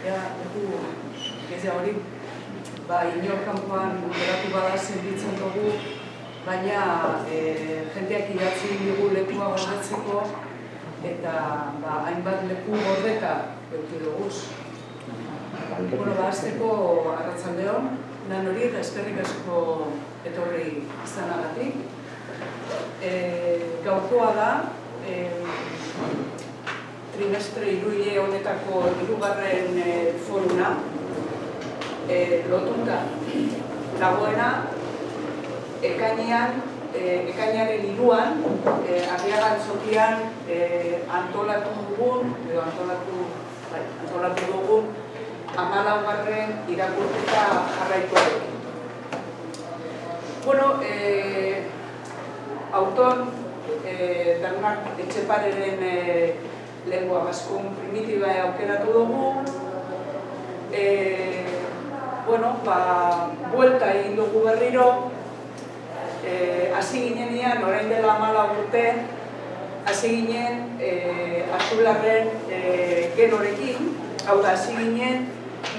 leku geza hori inor kanpoan geratu bada sentitzen dugu, baina jendeak idatzi dugu lekua gordetzeko eta hainbat leku gordeta eduki duguz. Azteko arratsaldeon, lan hori eta eskerrik asko etorri izanagatik. Gaurkoa da, trimestre hiruile honetako hirugarren foruna lotuta dagoena ekainaren 3an Arriaga Antzokian antolatu dugun 14. irakurketa jarraikoarekin. Autor Bernat Etxepareren lengua baskun primitiba aukeratu dugu. Buelta egin dugu berriro. Hasi ginenean, orain dela 14 urte, hasi ginen Azularren genorekin, hau da, hasi ginen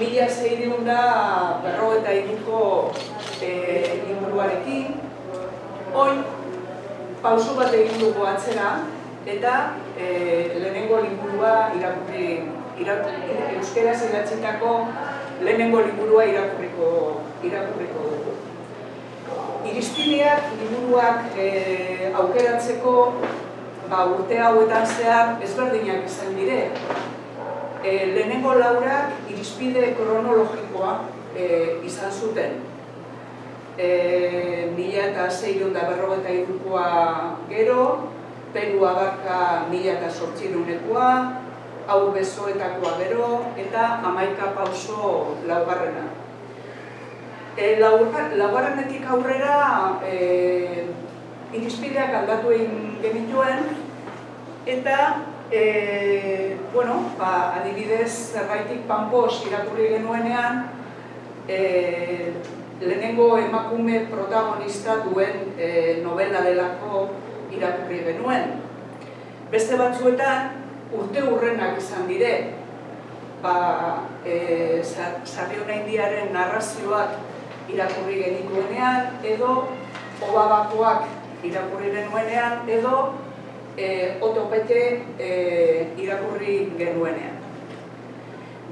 1653ko inguruarekin. Oin, pausu bat egin dugu atzera, eta lehenengo liburua euskeraz idatzitako lehenengo liburua irakurriko dugu. Irizpideak liburuak aukeratzeko urte hauetan zehar ezberdinak izan dire. Lehenengo laurak irizpide kronologikoa izan zuten. 1653koa gero, Peru Abarka 1800koa, Haur Besoetakoa gero, eta 11 pauso laugarrena. Laugarrenetik aurrera irizpideak aldatu egin genituen, eta adibidez zerbaitik Panpos irakurri genuenean, lehenengo emakume protagonista duen novela delako irakurri genuen. Beste batzuetan urte hurrenak izan dire, Sarriona Indiaren narrazioak irakurri genituenean, edo Obabakoak irakurri genuenean, edo Otopete irakurri genuenean.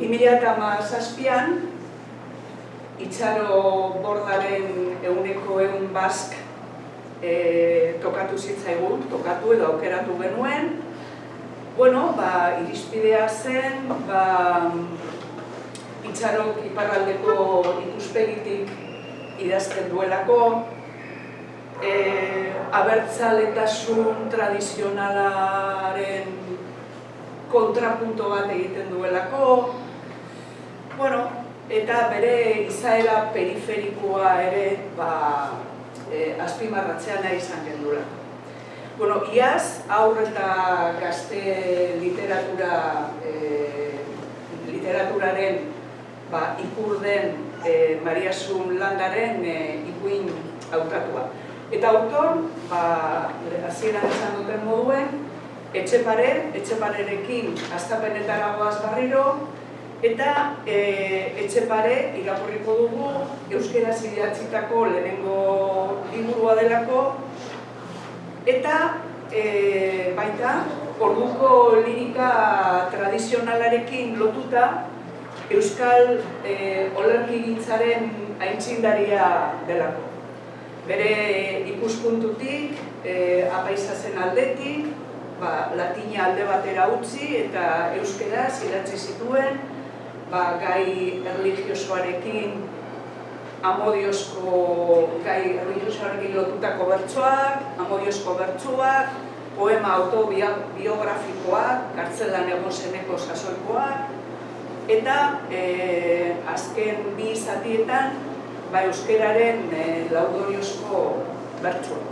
2017an, Itxaro Bordaren 100 bask tokatu zitzaigun, tokatu edo aukeratu genuen. Irizpidea zen, Itxarok iparraldeko ikuspegitik idazten duelako, abertzaletasun tradizionalaren kontrapunto bat egiten duelako, eta bere izaera periferikoa ere azpimarratzea nahi izan gendulako. Iaz, haur eta gazte literaturaren ikur den Maria Sun Landaren ikuin hautatua. Eta autor, hasieran esan duten moduen, Etxeparerekin hastapenetara goaz barriro, eta Etxepare irakurriko dugu euskeraz idatzitako lehenengo liburua delako, eta baita orduko lirika tradizionalarekin lotuta euskal olerkigintzaren aitzindaria delako. Bere ikuspuntutik, apaizazen aldetik, latina alde batera utzi eta euskeraz idatzi zituen, gai erlijiosoarekin gai erlijiosoarekin lotutako bertsoak, amodiozko bertsoak, poema autobiografikoak, kartzelan egon zeneko sasoikoak, eta azken bi zatietan euskeraren laudoriozko bertsoak.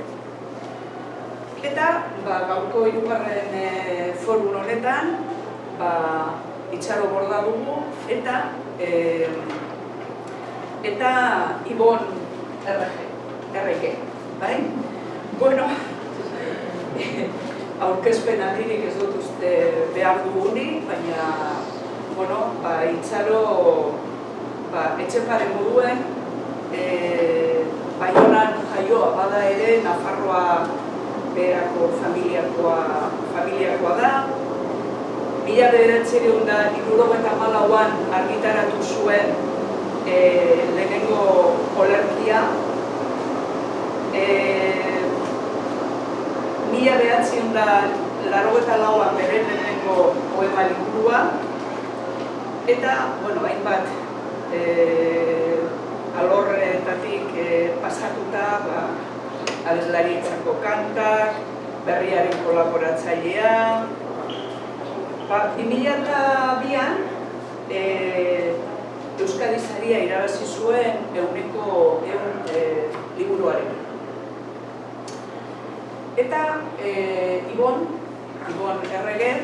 Eta gaurko hirugarren forun honetan Itxaro Borda dugu, eta Ibon Errege, bai? Aurkezpen handirik ez dut uste behar dugunik, baina Itxaro etxepare moduen, Baionan jaioa bada ere, Nafarroa berako familiakoa da. 1974an argitaratu zuen lehenengo olerkia. 1984an bere lehenengo poema liburua. Eta, hainbat alorretatik pasatuta, abeslarientzako kantak, berriaren kolaboratzailea. 2002an Euskadi Saria irabazi zuen 100 liburuaren. Eta Ibon Erreger,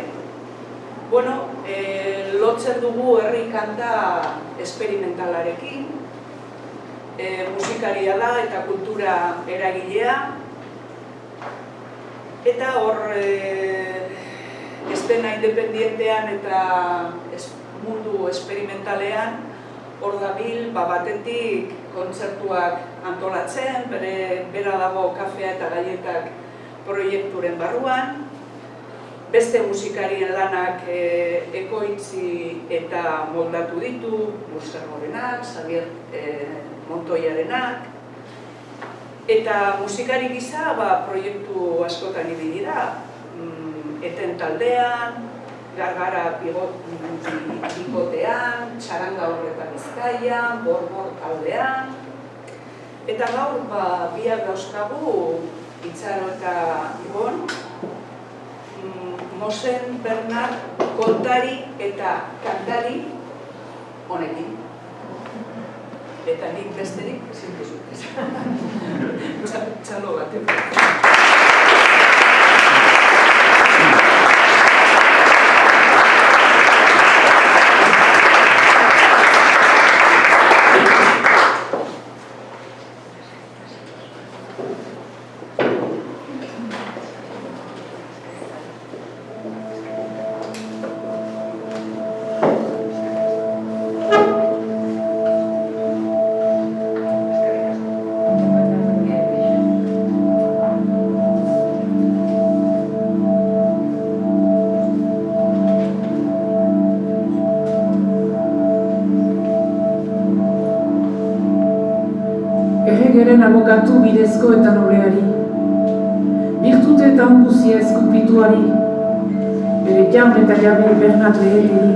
lotzen dugu herri kanta esperimentalarekin, musikaria da eta kultura eragilea, eta hor estena independientean eta mundu esperimentalean hor dabil batetik kontzertuak antolatzen, bera dago kafea eta gaietak proiekturen barruan, beste musikarien lanak ekoitzi eta moldatu ditu, Mustergorenak, Xavier Montoyarenak, eta musikari gisa proiektu askotan ibili da, Eten taldean, Gargara bikotean, Txaranga Horreta Bizkaian, Borbor taldean, eta gaur biak dauzkagu Itxaro eta Ibon, Mosen Bernard kontari eta kantari honekin. Eta nik besterik ezin dizut. Txalo batean. Erregeren abokatu bidezko eta nobleari, birtute eta onguzia ezkupituari, bere jaun eta jabe Bernat leheteri,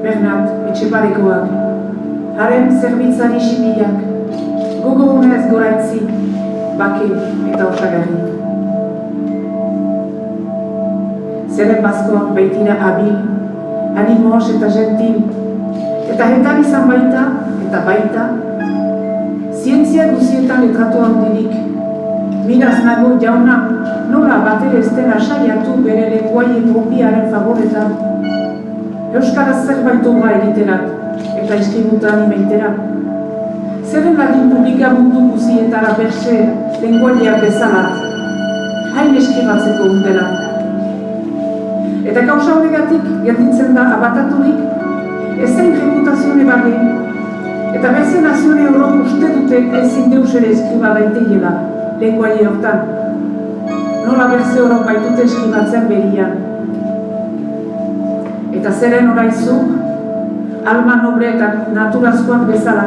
Bernat etxeparekoak, haren zerbitzari simiak, gogo unez goraitzi, bake eta osagarrik. Zeren bazkoak baitira abil, animoz eta gentil, eta hetan izan baita eta baita, zientzia guzietan letratu handirik. Miraz nago jauna, nola batere ezten asaiatu bere lenguaie propiaren favoretan. Euskaraz zerbait oba egiterat, eta eskributan imeiterat. Zeren ladin publika mundu guzietara berse lenguaileak bezalat, hain eskribatzeko undela. Eta kausa horregatik gelditzen da abataturik, ezein reputazione bage, eta berze nazione horok uste dute ezin deus ere eskriba daiteiela, lenguaile hortan. Nola berze horok baitute eskribatzen berian. Eta zeren oraizuk, alma nobre eta naturazkoak bezala,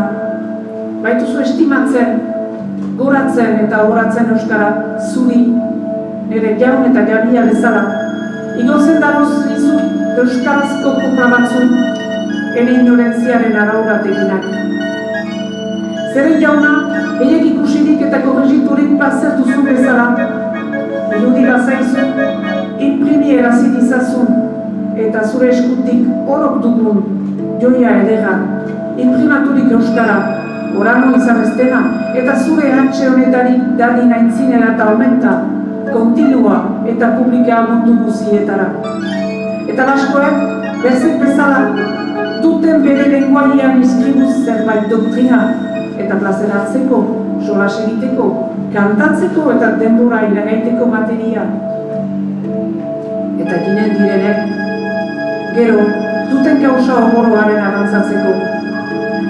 baituzu estimatzen, goratzen eta horatzen euskara zuri, nire jaun eta jabia bezala, igozen daroz izu euskarazko kopra batzun, ene ignorentziaren araurateginak. Zeren jauna, eiek ikusirik eta korregiturik bazertuzu bezala, irudi bazaizu, imprimi erazitizazun, eta zure eskutik horok dugun, joia edera, imprimaturik euskara, orano izan estena, eta zure hatxe honetarik dadin aintzinela eta aumenta, kontinua eta publika mundu guzietara. Eta baskoek, berzek bezala, duten bere lenguaian izkribuz zerbait doktrina, eta plazeratzeko, solas egiteko, kantatzeko eta denbora iragaiteko materia. Eta ginen direnek, gero, duten zuten gauza oboroaren arantzatzeko.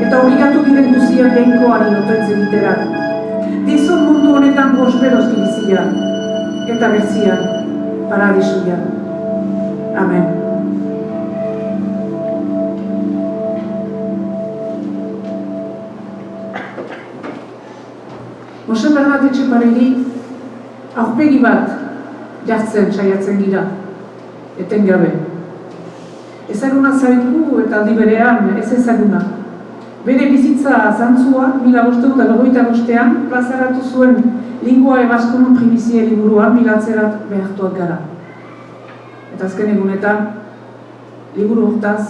Eta obligatu giren guziak jainkoari otoitz egitera. Dizon mundu honetan prosperozki bizia, eta berzia, paradisuia. Amen. Mose Bernat Etxeparegi aurpegi bat jartzen saiatzen gira, etengabe. Ezaguna zaitu eta aldi berean ez ezaguna. Bere bizitza zantzua 1595 plazaratu zuen Lingua Ebaskonon primizie liburuan milatzerat behartuak gara. Eta azken egunetan, liburu hortaz,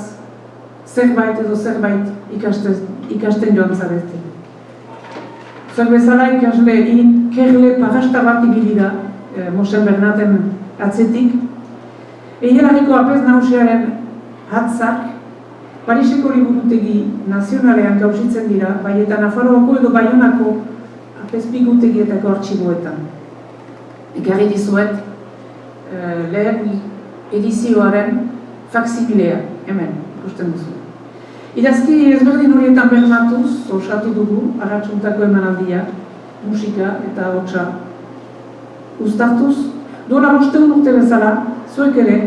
zerbait edo zerbait ikasten joan zarete. Zuek bezala ikasle kerle parrasta bat ibili da Mose Bernaten atzetik. Eilarriko apez nagusiaren hatzak Pariseko liburutegi nazionalean gauzitzen dira, bai eta Nafarroako edo Baionako apezpigutegietako artxiboetan. Ekarri dizuet lehen edizioaren faksimilea, hemen, ikusten duzu. Idazki ezberdin horietan bermatuz, osatu dugu, arratsuntako emanaldia, musika eta hotsa uztartuz, duela 5 urte bezala, zuek ere,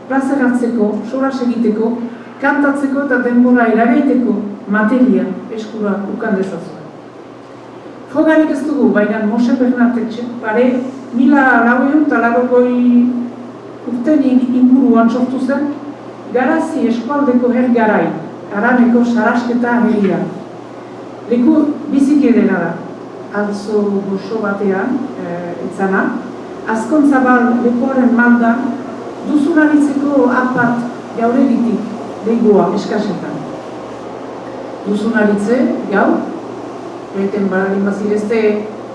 plazer hartzeko, solas egiteko, kantatzeko eta denbora eragaiteko materia eskura ukan dezazuen. Frogarik ez dugu, baina Mose Bernat Etxepare 1980 urten inguruan sortu zen, Garazi eskualdeko hergarai, Araneko sarasketa herria. Leku biziki edera da, altzo goxo batean, etzana, Azkontzabal lekuaren malda, duzunaritzeko apat jauregitik, legoa eskasetan. Duzunaritze, gau, egiten baradin bazirezte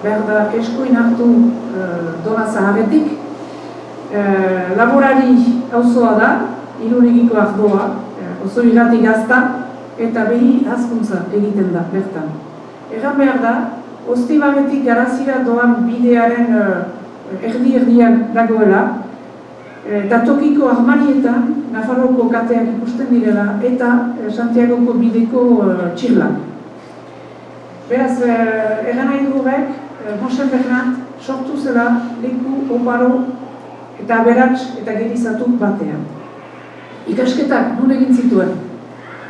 behar da eskoin hartu Dona Zaharretik. Laborari auzoa da, Irulegiko ardoa, oso irrati gazta, eta behi hazkuntza egiten da, bertan. Erran behar da, Ostibarretik Garazira doan bidearen erdi-erdian dagoela, datokiko armarietan, Nafarroko kateak ikusten direla, eta Santiagoko bideko txirlak. Beraz, erran nahi dugurek, Mose Bernat sortu zela leku, oparo eta aberats eta gerizatu batean. Ikasketak nun egin zituen.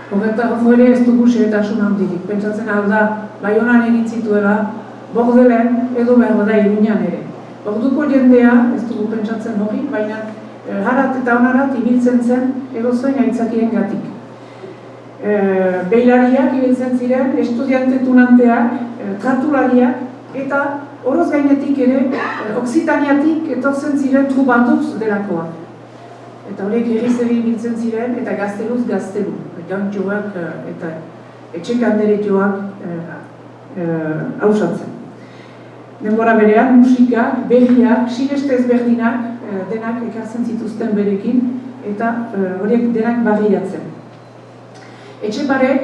Horretarako ere ez dugu xeretasun handirik. Pentsatzen alda, Baionan egin zituela, Bordelen edo behar da Iruñan ere. Orduko jendea, ez dugu pentsatzen hori, baina harat eta onarat ibiltzen zen edozein aitzakien gatik. Beilariak ibiltzen ziren, estudiante tunanteak, tratulariak, eta horoz gainetik ere, Oksitaniatik etortzen ziren trubaduz delakoak. Eta horiek herri ibiltzen ziren, eta gazteluz gaztelu. Jantxoak eta etxekanderetioak hausatzen. Denbora berean, musikak, berriak, sineste ezberdinak, denak ekartzen zituzten berekin, eta horiek denak barriatzen. Etxeparek,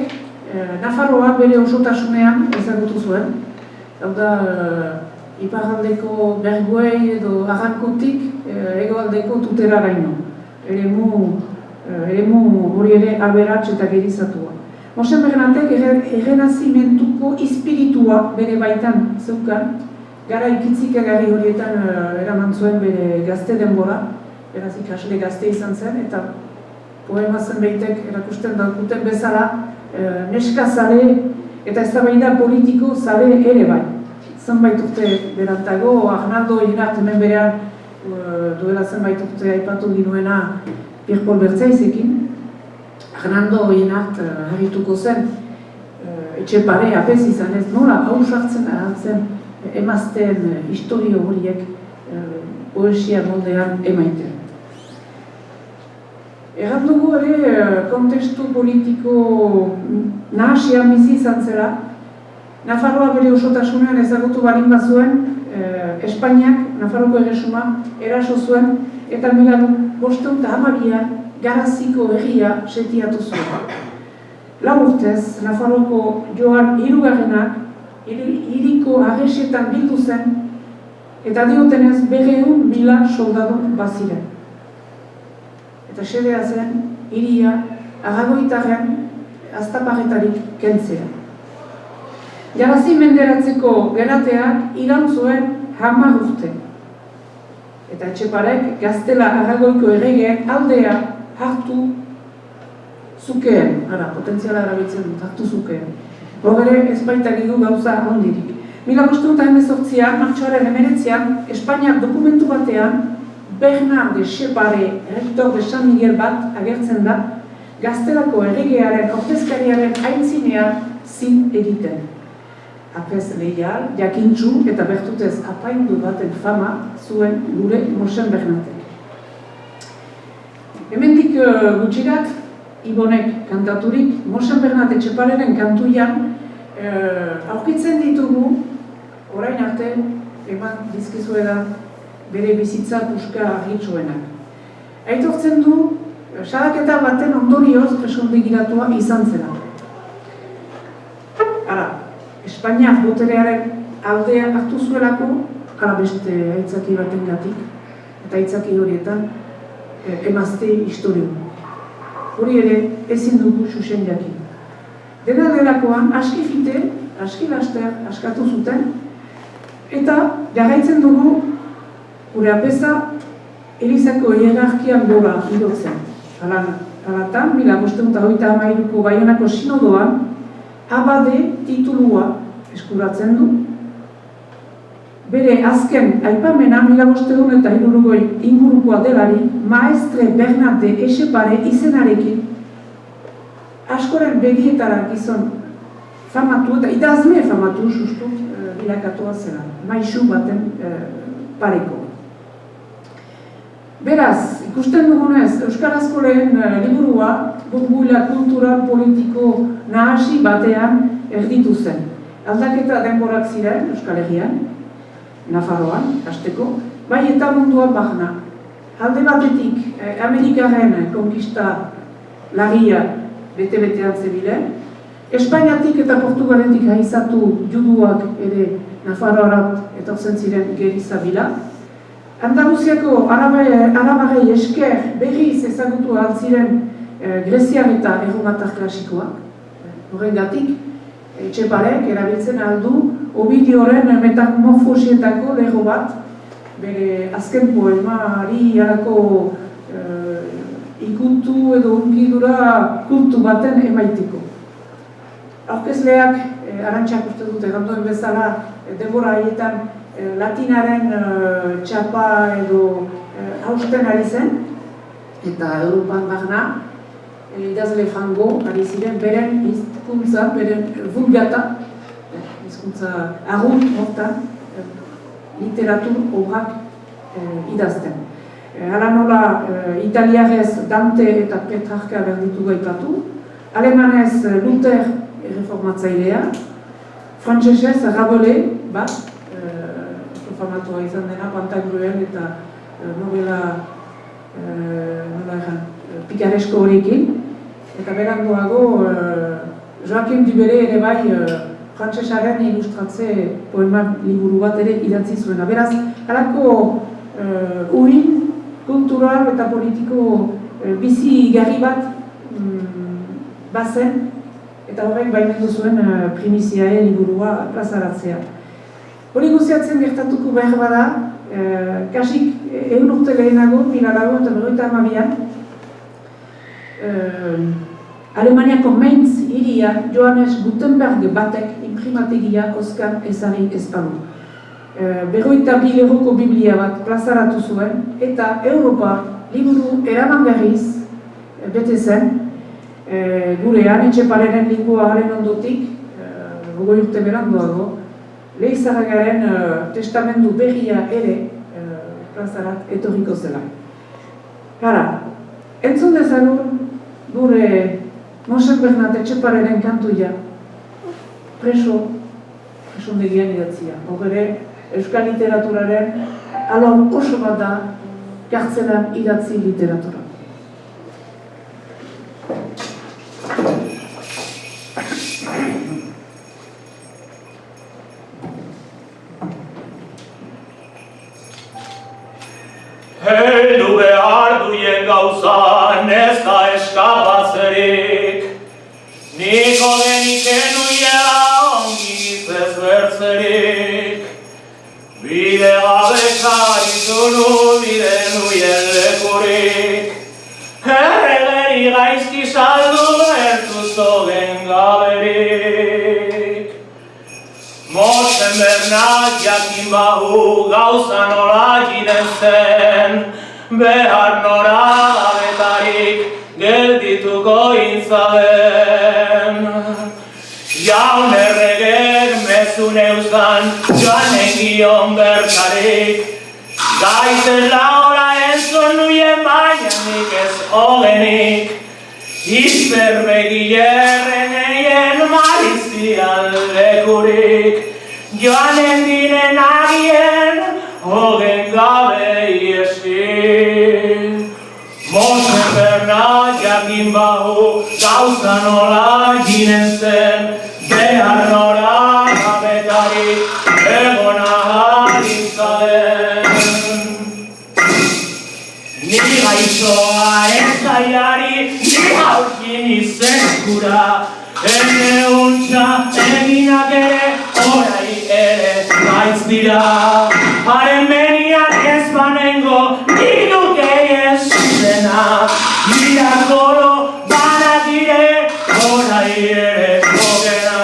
Nafarroa bere osotasunean ezagutu zuen. Hau da, iparraldeko Berguei edo Arrankutik hegoaldeko Tuteraraino. Eremu hori ere aberats eta gerizatua. Mose Bernatek errenazimentuko espiritua bere baitan zeukan, gara ikitzikagarri horietan eraman zuen bere gazte denbora, beraz ikasle gazte izan zen, eta poema zenbaitek erakusten daukuten bezala neska zale eta eztabaida politiko zale ere bai. Zenbait urte berantago, Arnaldo Jenart hemen berean duela zenbait urte aipatu ginuena Pierre Paul Bertzaizekin. Arnaldo Jenart harrituko zen Etxepare apez izan ez nola hausartzen ahantzen emazten historio horiek poesia moldean emaiten. Erran dugu ere kontestu politiko nahasian bizi izan zela, Nafarroa bere osotasunean ezagutu balin bazuen, Espainiak, Nafarroko erresuma, eraso zuen, eta 1512an Garaziko herria setiatu zuen. Lau urtez, Nafarroko Joan hirugarrenak hiriko arresetan bildu zen, eta diotenez 200.000 soldadu baziren. Eta xedea zen, hiria Aragoitarren aztaparretarik kentzea. Jarazi menderatzeko gerateak iraun zuen 10 urte. Eta Etxeparek Gaztela Aragoiko erregeen aldea hartu zukeen. Potentziala erabiltzen dut, hartu zukeen. Hor ere ez baitagigu gauza handirik. 1518an, martxoaren 19an, Espainiak dokumentu batean Bernard de Etxepare, rektor de San Miguel bat agertzen da, Gaztelako erregearen ordezkariaren aitzinean zin egiten. Apez leial, jakintsu eta bertutez apaindu baten fama zuen gure Mosen Bernatek. Hemendik gutxirat, Ibonek kantaturik, Mosen Bernat Etxepareren kantuian aurkitzen ditugu, orain arte, eman dizkizuedan bere bizitza puska argitsuenak. Aitortzen du, salaketa baten ondorioz presondegiratua izan zela. Espainiak boterearen aldea hartu zuelako, beste aitzaki batengatik, eta aitzaki horietan emazte historio. Hori ere ezin dugu xuxen jakin. Dena delakoan, aski fite, aski laster askatu zuten, eta jarraitzen dugu gure apeza Elizako hierarkian gora idotzen. Halatan, 1523ko Baionako sinodoan, abade titulua eskuratzen du. Bere azken aipamena 1560 ingurukoa delari, Maestre Bernat de Etxepare izenarekin askoren begietara gizon famatu eta idazle famatu sustut bilakatua zela, maisu baten pareko. Beraz, ikusten dugunez, Euskarazko lehen liburua burbuila kultural politiko nahasi batean erditu zen. Aldaketa denborak ziren Euskal Herrian, Nafarroan, hasteko, bai eta munduan barna. Alde batetik, Amerikaren konkista lagia bete-betean zebilen, Espainiatik eta Portugaletik haizatu juduak ere Nafarroarat etortzen ziren gerizabila. Andaluziako arabarei esker berriz ezagutu altziren Greziar eta erromatar klasikoak. Horrengatik, Etxeparek erabiltzen aldu Ovidioren metamorfosietako lerro bat, bere azken poemari harako ikutu edo unkidura kultu baten emaiteko. Aurkezleak, Arantxak uste dut erranduen bezala, denbora haietan latinaren txapa edo hausten ari zen, eta Europan barna, idazle frango ari ziren beren hizkuntza, beren vulgata, hizkuntza arrunt hortan, literatur obrak idazten. Hala nola italiarez Dante eta Petrarca berditu gaitatu, alemanez Luther erreformatzailea, frantsesez Rabelais bat, famatua izan dena, Pantagruel eta novela pikaresko horiekin, eta beranduago Joaquim Dubere ere bai frantsesaren ilustratze poema liburu bat ere idatzi zuena. Beraz, halako uhin kultural eta politiko bizi garri bat bazen, eta horrek baimendu zuen primiziae liburua plazaratzea. Hori guziatzen gertatuko behar bada, kasik 100 urte lehenago, 1852an, Alemaniako Mainz hirian Johannes Gutenberg batek imprimategia Oskan ezari ezpalu. 52 lerroko biblia bat plazaratu zuen, eta Europa liburu eramangarriz bete zen, gurean Etxepareren lingua haren ondotik, 20 urte beranduago, Leizarragaren testamendu berria ere plazarat etorriko zela. Entzun dezagun gure Mosen Bernat Etxepareren kantuia presondegian idatzia. Hor ere, euskal literaturaren alor oso bat da kartzelan idatzi literatura. Heldu behar duien gauza, neska eskapaz zerik, niko denik enuiela ongi zezbertzerik. Bide gabekari zunu bide nuien lekurik, erregeri gaizki saldu ertu zogen gaberik. Motzen Bernat jakin bahu gauza nola ginen zen, behar nora gabetarik geldituko intzaben. Jaun erregek mezun euskan joan egion bertarik, gaiten laura entzun nuien baina nik ez ogenik, izberbegillerren eien malizian lekurik, joanen dinen agien ogen gabe iesi. Motzen Bernat jakin bahu gauza nola ginen zen, behar nora gabetarik egon ahal intzaben. Ni gaitzoa ez gaiari, ni haukin izeskura, ene untxa eginak ere, orai ere gaitz dira. Haren menian ez banengo, nik dukei ez zuzena, irakolo banak dire, orai ere gogena.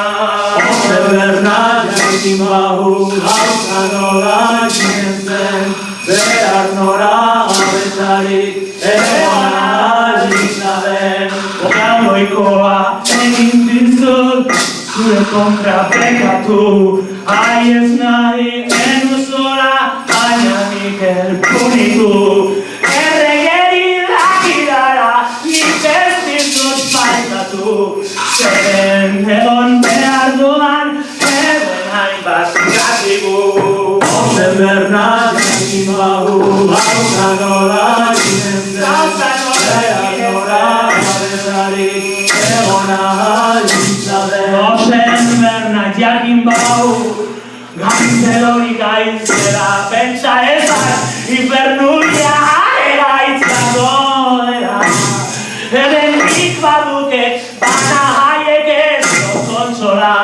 Motzen Bernat jakin bahu gauza nola ginen zen, behar nora gabetarik egon ahal intzaben. Ogangoikoa egin dizut, zure kontra pekatu, ai ez nahi enuzola, baina Mikel punitu. Erregeri lakidara, nik ez dizut paisatu, zeren egon behar dudan, egon hainbat gatigu. Motzen Bernat jakin bahu gauza nola ginen zen, behar nora gabetarik egon ahal intzaben. Motzen Bernat jakin bahu gaitzelori gaitzela, pentsa ezak infernulia egaitzak godera. Eden nik baduke bana haiek ez do kontsola,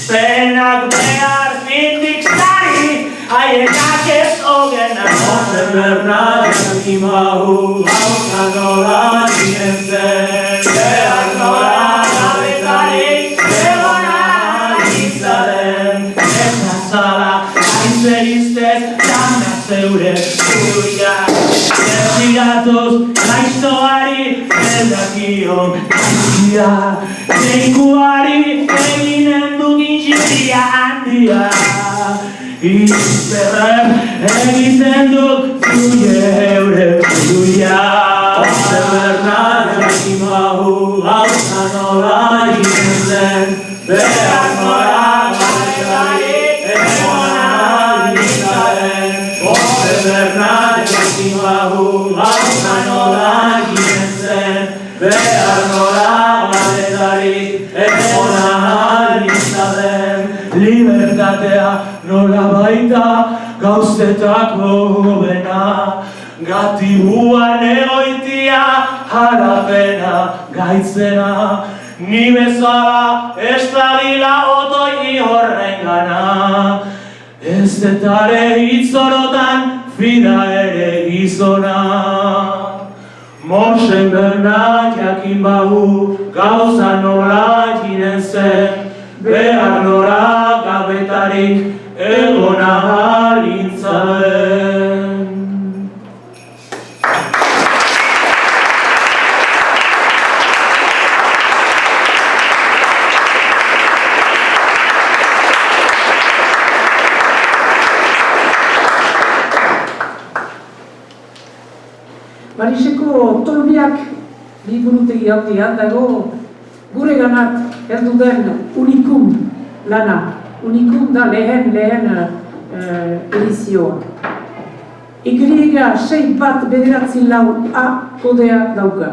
penak behar findik zari, haienak ez ogena. Motzen Bernat jakin bahu gauza nola ginen zen, behar nora gabetarik egon ahal intzaben. Zala, gaitzeriztez, dana zeure buruia, zertiratuz, gaiztoari, eldakion gaizia, zeikuari, eginen dugin jiria handia, izberren egiten dut zuie eure buruia. Motzen Bernat jakin bahu gauza nola ginen zen, behar nora gabetarik egon ahal intzaben. Motzen Bernat jakin bahu gauza nola ginen zen, behar nora gabetarik egon ahal intzaben. Libertatea nola baita gauztetako gobena, gatibuan egoitia harapena gaitzena, ni bezala ez dagila otoi horren gana, ez detare hitzorotan fida ere gizona. Motzen Bernat jakin bahu gauza nola ginen zen, behar nora gabetarik egon ahal intzaben. Pariseko Tolbiak liburutegi handian dago gure ganat heldu den Unikum lana. Unikum da lehen edizioa. Igriega 6 bat bederatzi lau A kodea dauka.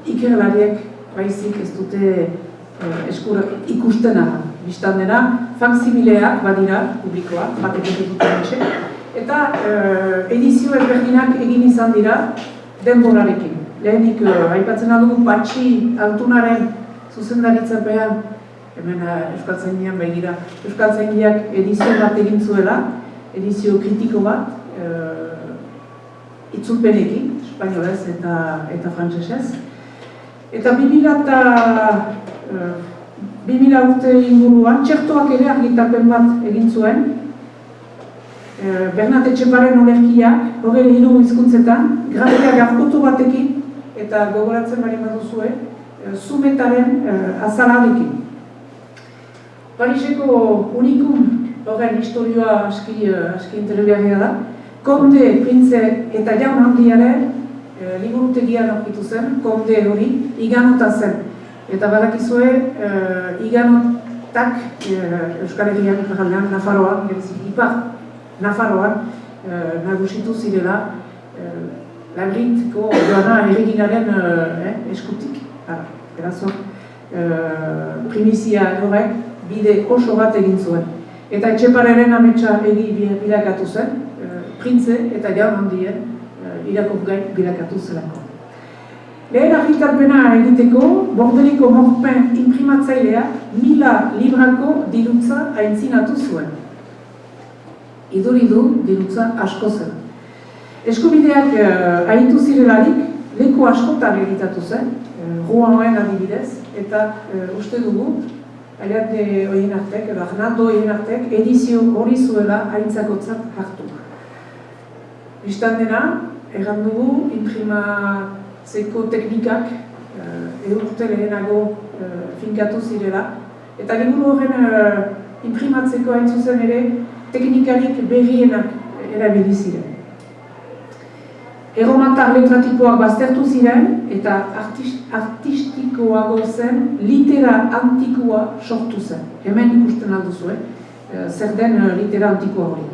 Ikerlariek baizik ez dute ikustena biztan dena, faksimileak badira publikoak, batek egituten etxe. Eta edizio ezberdinak egin izan dira denborarekin. lehenik aipatzen dugu Patxi Altunaren zuzendaritzapean, hemen Euskaltzaindian begira. Euskaltzaindiak edizio bat egin zuela, edizio kritiko bat, itzulpenekin, espainolez eta frantsesez. Eta 2000 urte inguruan, txertoak ere argitalpen bat egin zuen. Bernat Etxeparen olerkiak, hogei 3 hizkuntzetan, grafika gaurkotu batekin, eta gogoratzen bari baduzue, zumetaren azalarekin. Pariseko unikum horren historioa aski interesgarria da. Konde, printze eta jaun handiaren liburutegian aurkitu zen, konde hori iganota zen. Eta badakizue, iganotak Euskal Herrian, iparraldean, Nafarroan, Nafarroan nagusitu zirela Labritko Joana Erreginaren eskutik. Beraz, primizia horrek bide oso bat egin zuen. Eta Etxepareren ametsa bilakatu zen, printze eta jaun handien irakurgai bilakatu zelako. Lehen argitalpena egiteko, Bordeliko Morpen imprimatzailea 1000 librako dirutza aintzinatu zuen. Iduridu dirutza asko zen. Eskubideak ahitu zirelarik, leku askotan egitatu zen, Rouen adibidez, eta uste dugu, Ariadne Oienartek, edo Arnaldo Oienartek, edizio hori zuela aintzakotzat hartu. Bistan dena, erran dugu, imprimatzeko teknikak urte lehenago finkatu zirela, eta liburu horren imprimatzeko hain zuzen ere, teknikarik berrienak erabili ziren. Erromatar letratikoak baztertu ziren eta artistikoago zen litera antikoa sortu zen. Hemen ikusten alduzue, zer den litera antikoa hori.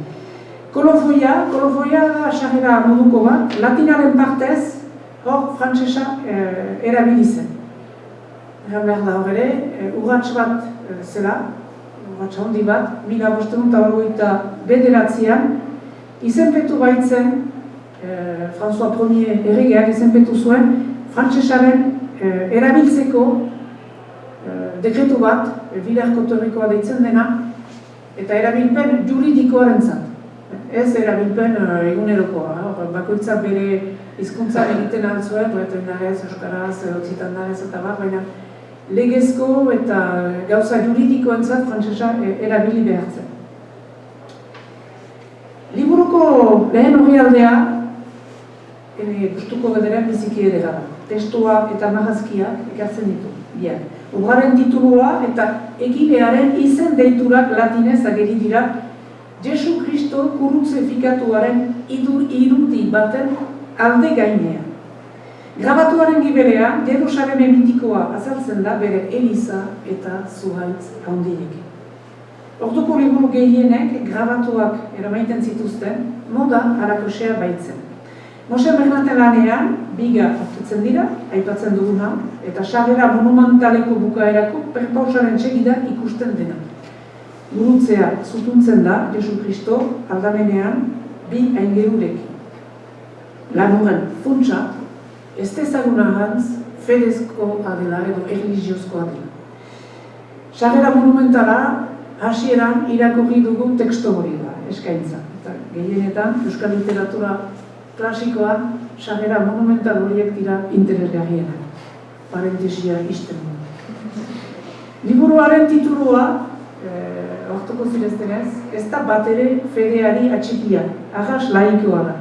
Kolofoia da sarrera moduko bat, latinaren partez, hor frantsesa erabili zen. Eran behar da hor ere, urrats bat zela, urrats handi bat, 1589an, izenpetu baitzen, François Ier erregeak izenpetu zuen, frantsesaren erabiltzeko dekretu bat, bilerkotorikoa deitzen dena, eta erabilpen juridikoarentzat. Ez erabilpen egunerokoa, bakoitzak bere hizkuntzan egiten altzuen, poetenarez, euskaraz, occitanarez eta bat, baina legezko eta gauza juridikoentzat frantsesa erabili behartzen. Liburuko lehen orrialdea, gustuko bederen biziki edera da. Testua eta marrazkiak ekartzen ditu. Obraren titulua eta egilearen izen deiturak latinez ageri dira Jesu Kristo kurutzefikatuaren irudi baten alde gainean. Grabatuaren gibelean, Jerusalem mitikoa azaltzen da bere Eliza eta zuhaitz handiekin. Orduko liburu gehienek grabatuak eramaiten zituzten, moda harakosea baitzen. Mose Bernaten lanean, biga hartutzen dira, aipatzen duguna, eta sarrera monumentaleko bukaerako perpausaren txegidak ikusten dena. Gurutzea zutuntzen da, Jesu Kristo, aldamenean, bi aingerurekin. Lanuren funtsa, ez ezaguna hantz, fedezko adela edo erligiozko adela. Sarrera monumentala, hasieran irakurri dugu teksto hori da, eskaintza. Eta gehienetan, euskal literatura klasikoan, sarrera monumental horiek dira interesgarrienak. Parentesia izten du. Liburuaren titulua, ortoko zireztenez, ez da bat ere fedeari atxikia, arras laikoa da.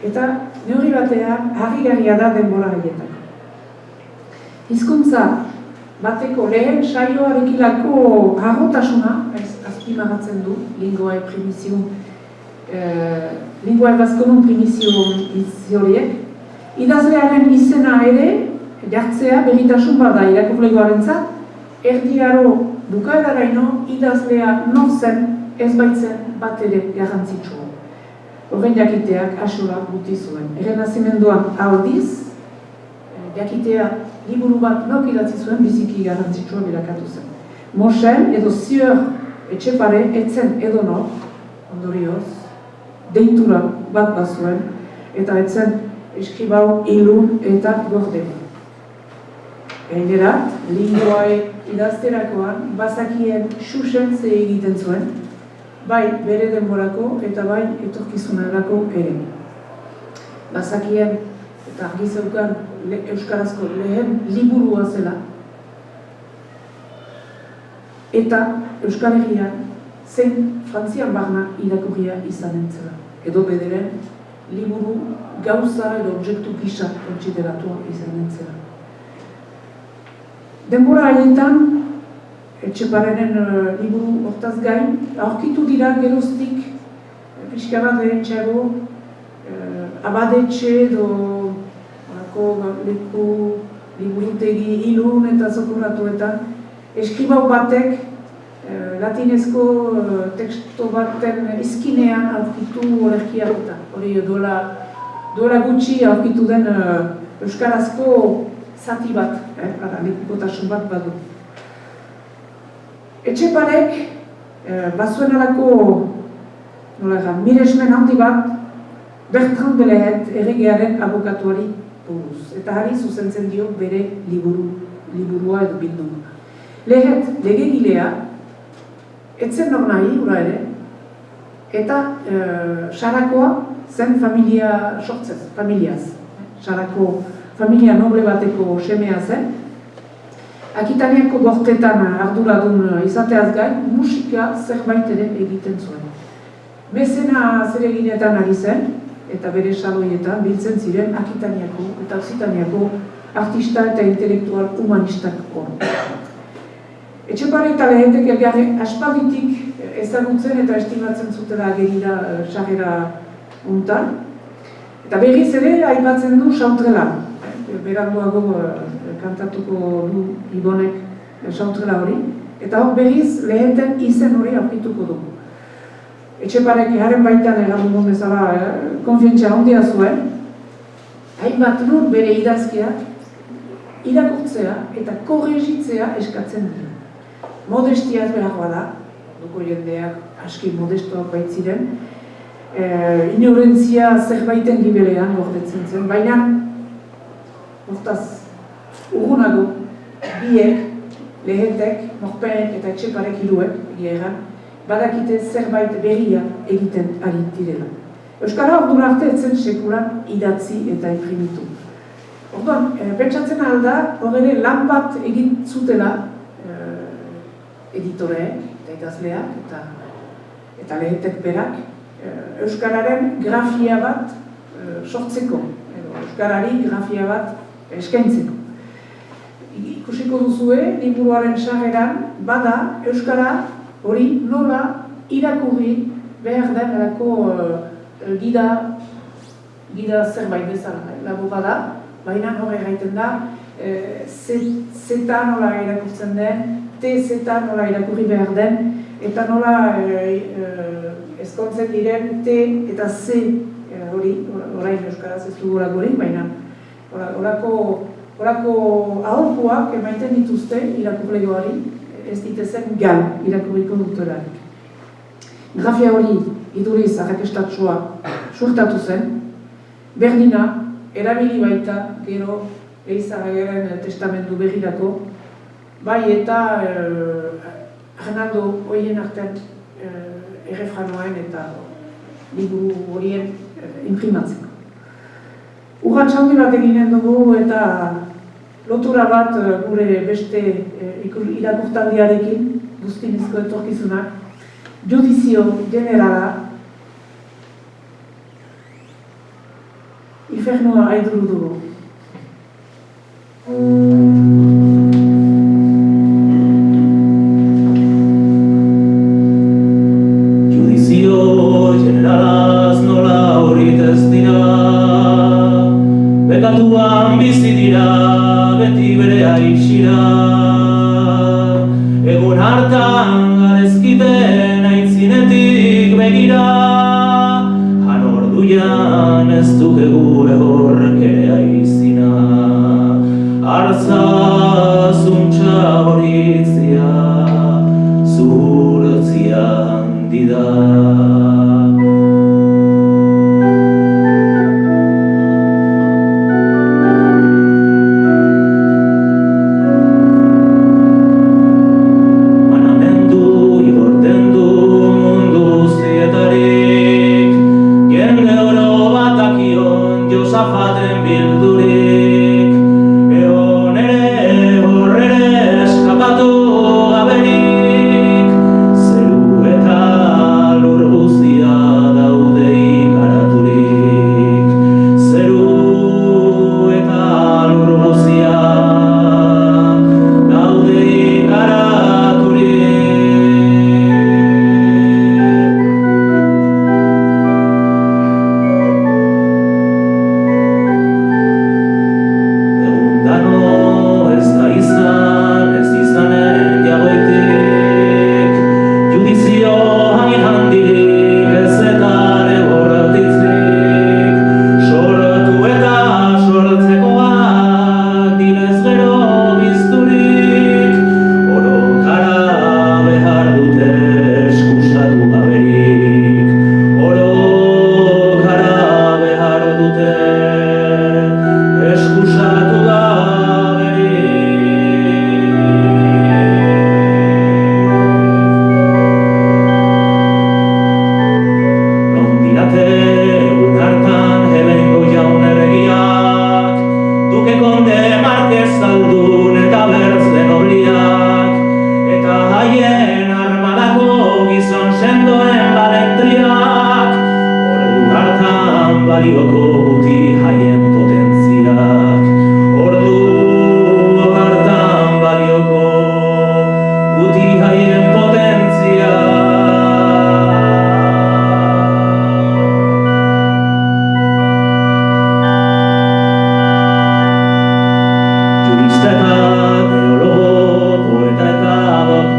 Eta neurri batean, harrigarria da denbora haietako. Hizkuntza bateko lehen saioarekilako harrotasuna, azpimarratzen du, linguae primizium, linguae bazkonun primizio horiek, idazlearen izena ere, jartzea berritasun bat da irakurlegoarentzat, erdiaro bukaeraraino idazlea nor zen ez baitzen bat ere garrantzitsua. Horren jakiteak asura guti zuen. Errenazimenduan aldiz, jakitea liburu bat nok idatzi zuen biziki garrantzitsua bilakatu zen. Mosen edo Zior Etxepare etzen edonor, ondorioz, deitura bat bazuen, eta etzen eskribau ilun eta gorde. Gainerat, linguae idazterakoan, bazakien susentze egiten zuen, bai bere denborako eta bai etorkizunerako ere. Bazakien eta argi zeukan euskarazko lehen liburua zela, eta Euskal Herrian zein Frantzian barna irakurria izanen zela. Edo bederen, liburu gauza edo objektu gisa kontsideratua izanen zela. Denbora haietan, Etxeparenen liburu hortaz gain, aurkitu dira geroztik, pixka bat berentxeago, abadetxe edo leku liburutegi ilun eta zokurratuetan, eskribau batek latinezko teksto baten izkinean aurkitu olerkiagotan. Hori duela gutxi aurkitu den euskarazko zati bat, lekukotasun bat badu. Etxeparek bazuen alako miresmen handi bat Bertrand de Lehet erregearen abokatuari buruz. Eta hari zuzentzen dio bere liburua edo bilduma. Lehet legegilea, etzen nor nahi, ura ere, eta Sarakoa zen familia sortzez, familiaz. Sarako familia noble bateko semea zen. Akitaniako gortetan arduradun izateaz gain, musika zerbait ere egiten zuen. Mezena zereginetan ari zen, eta bere saloietan biltzen ziren Akitaniako eta Occitaniako artista eta intelektual humanistak hor. Etxepare eta Lehetek elgarre aspalditik ezagutzen eta estimatzen zutela agerira sarrera untan. Eta berriz ere aipatzen du Sautrela. Beranduago kantatuko du Ibonek Sautrela hori. Eta hor berriz Leheten izen hori aurkituko du. Etxeparek haren baitan egan bezala konfientzia handia zuen, hainbat lur bere idazkiak irakurtzea eta korregitzea eskatzen dira. Modestiaz beharroa da, duko jendeak aski modestoak baitziren, ignorantzia zerbaiten gibelean gordetzen zen, baina hortaz urgunago biek, Lehetek, Morpenek eta Etxeparek hiruek, egia egan, badakite zerbait berria egiten ari direla. Euskara ordura arte etzen sekulan idatzi eta imprimitu. Orduan, pentsatzen alda, horre lan bat egin zutela editoreek eta idazleak eta Lehetek berak Euskararen grafia bat sortzeko, Euskarari grafia bat eskaintzeko. Ikusiko duzue, liburuaren sarreran, bada Euskara hori nola irakurri behar den erako gida zerbait bezala. Labura da, baina hori egiten da, zeta nola irakurtzen den, zeta nola irakurri behar den, eta nola ezkontzen diren T eta C hori, orain euskaraz ez dugu hori, baina horako aholkuak emaiten dituzte irakurlegoari, ez ditezen gal irakurriko dutelarik. Grafia hori iduriz arrakestatxoa suertatu zen, berdina erabili baita gero Eizagaren testamendu berrirako, bai eta Hernando horien artean errefranoen eta liburu horien imprimatzeko. Urratx handi bat eginen dugu eta lotura bat gure beste irakurtaldiarekin, guztinezko etorkizunak, judizio generala, infernua aiduru dugu. Judizio generalaz nola horit ez dira, bekatuan bizi dira, beti bere aixira. Egun hartan garezkiten aitzinetik begira, han orduan ez dukegu egorrek ere aizina. Artza zuntza horitzia, zuhurtzia handi da.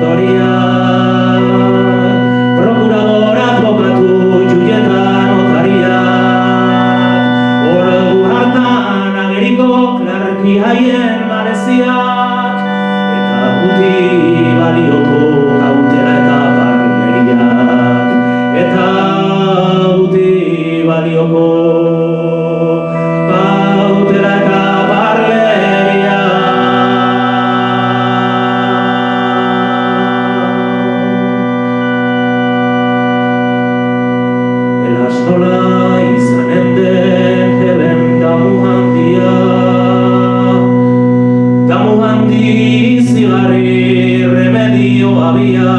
historia. Prokurador, advokatu, Julieta notariak, ordu hartan ageriko klarki haien mareziak, eta guti balioko kautela eta parleriak, eta guti balioko kautela eta nola izanen den heben damu handi zigarri remedio abia,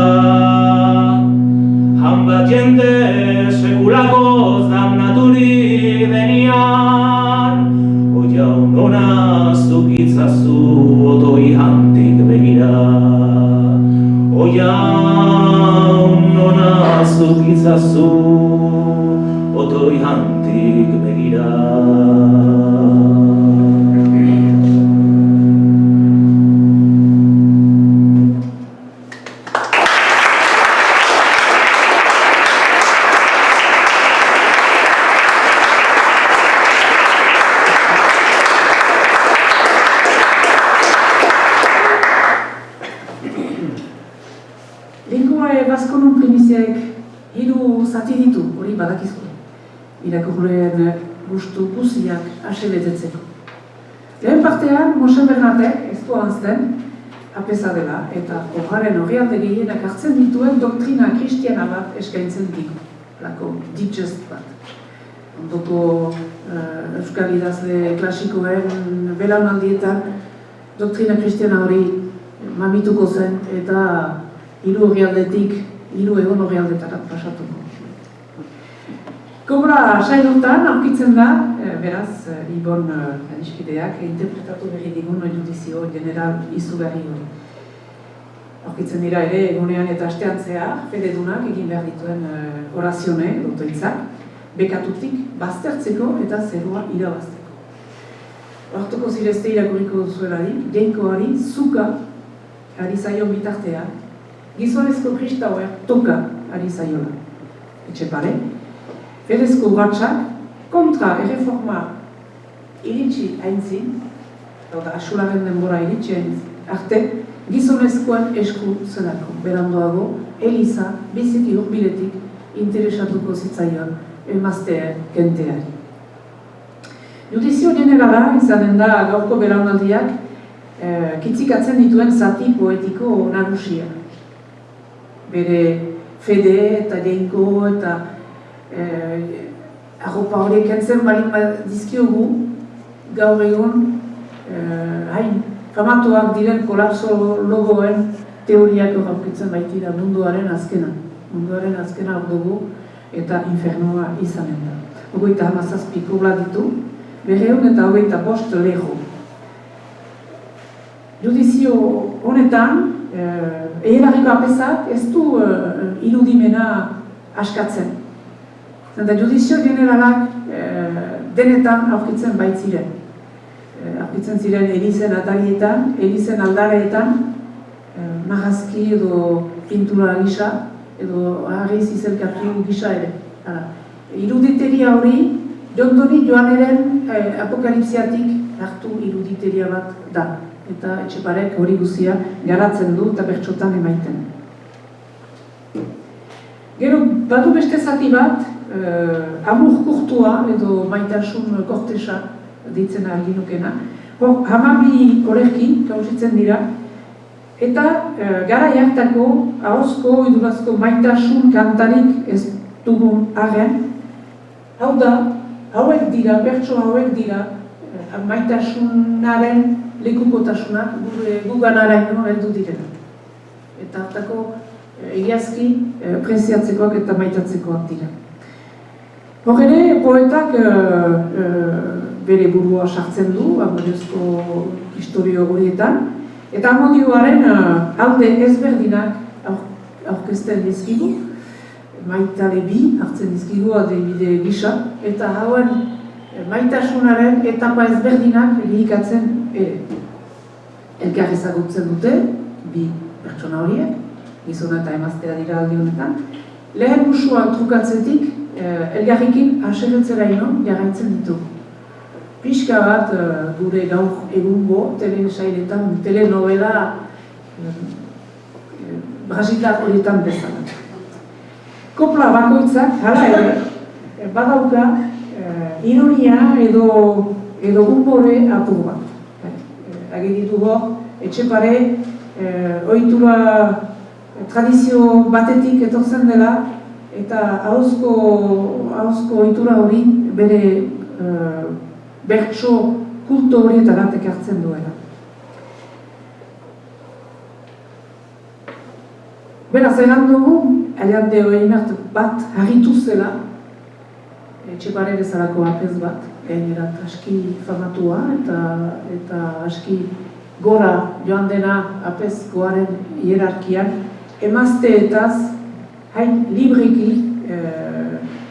hanbat jende sekulakoz damnaturik denian, oiaun ona zukitzazu otoi handik begira, oiaun ona zukitzazu otoi handik begira. Lingua Baskonun primiziek hiru zati ditu, hori badakizu. Irakurleen gustu guziak ase betetzeko. Lehen partean, Mose Bernardek ez du anzten, apesa dela, eta horren horrealde gehienak hartzen dituen doktrina kristiana bat eskaintzen digu, lako digest bat. Ondoko euskal idazle klasikoen belaunaldietan doktrina kristiana hori mamituko zen, eta hiru horrealdetik, hiru egon horrealdetara pasatuko. Kobra sailotan aurkitzen da, beraz, Ibon Aniskideak interpretatu berri digun judizio general izugarri hori. Aurkitzen dira ere, egunean eta astean zehar, fededunak egin behar dituen orazione, dotoitzak, bekatutik baztertzeko eta zerua irabazteko. Hortuko zirezte irakurriko duzuelarik, genkoari zuka ari zaion bitartea, gizonezko kristauer toka ari zaiola. Etxepare, Fedezko urratsak kontra erreforma iritsi aintzin, eta asularen denbora iritsi arte, gizonezkoen esku zelako. Berandoago, Eliza biziki hurbiletik interesatuko zitzaion emazteen kenteari. Judizio generala izanen da gaurko belaunaldiak kitzikatzen dituen zati poetiko nagusia. Bere fede eta genko eta arropa horiek entzen balin dizkiogu gaur egun hain famatuak diren kolapsologoen teoriak aurkitzen baitira munduaren azkena. Munduaren azkena hor dugu eta infernoa izanen da. 37 kobla ditu, 225 lego. Judizio honetan, egelarriko apesak ez du irudimena askatzen. Eta judizio generalak denetan aurkitzen baitziren. Aurkitzen ziren Elizen atarietan, Elizen aldareetan, marrazki edo pintura gisa, edo harriz izelkatu gisa ere. Iruditeria hori, Jondoni Joaneren apokalipsiatik hartu iruditeria bat da. Eta Etxeparek hori guzia garatzen du eta bertsotan emaiten. Gero, badu beste zati bat, amur kurtua edo maitasun kortesa ditzen arginukena. Hamabi horrekin, kausitzen dira, eta gara jartako, ahozko, idurazko maitasun kantarik ez dugun arren, hau da, hauek dira, bertso hauek dira, maitasunaren lekukotasunak guganaraino heldu direla. Eta hartako egiazki preziatzekoak eta maitatzekoak dira. Hor ere, poetak bere burua sartzen du, amodiozko historio horietan, eta amodioaren alde ezberdinak aurkezten dizkigu, maitale bi hartzen dizkigu adibide gisa, eta hauen maitasunaren etapa ezberdinak egikatzen ere. Elkar ezagutzen dute, bi pertsona horiek, gizona eta emaztea dira aldi honetan. Lehen musua trukatzetik, elgarrikin haserretzeraino jarraitzen ditu. Pixka bat gure gaur egungo telesailetan, telenovela brasilar horietan bezala. Kopla bakoitzak, hala ere, badauka ironia edo gumbore apur bat. Agiritu hor, Etxepare, ohitura tradizio batetik etortzen dela, eta ahozko ohitura hori bere bertso kulto horietara ekartzen duela. Beraz, egan dugu, aliante horien bat harritu zela, Etxepare bezalako apez bat, gainerat aski famatua eta aski gora joan dena apez goaren hierarkian, emazteetaz hain libreki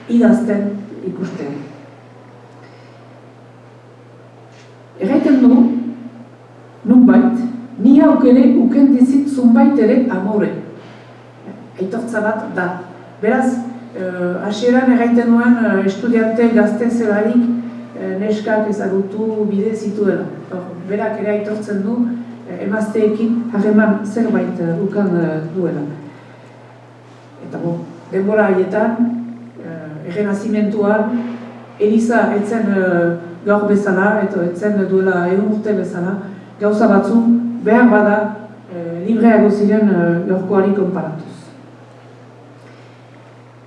idazten ikusten. Erraiten du, nunbait, ni hauk ere ukendizit zunbait ere amore. Aitortza bat da. Beraz, hasieran erraiten nuen estudiante gazte zelarik neskak ezagutu bide zituela. Berak ere aitortzen du emazteekin harreman zerbait ukan duela. Eta denbora haietan, errenazimentuan, Eliza etzen gaur bezala, eta etzen duela 100 urte bezala, gauza batzu behar bada libreago ziren gaurkoari konparatuz.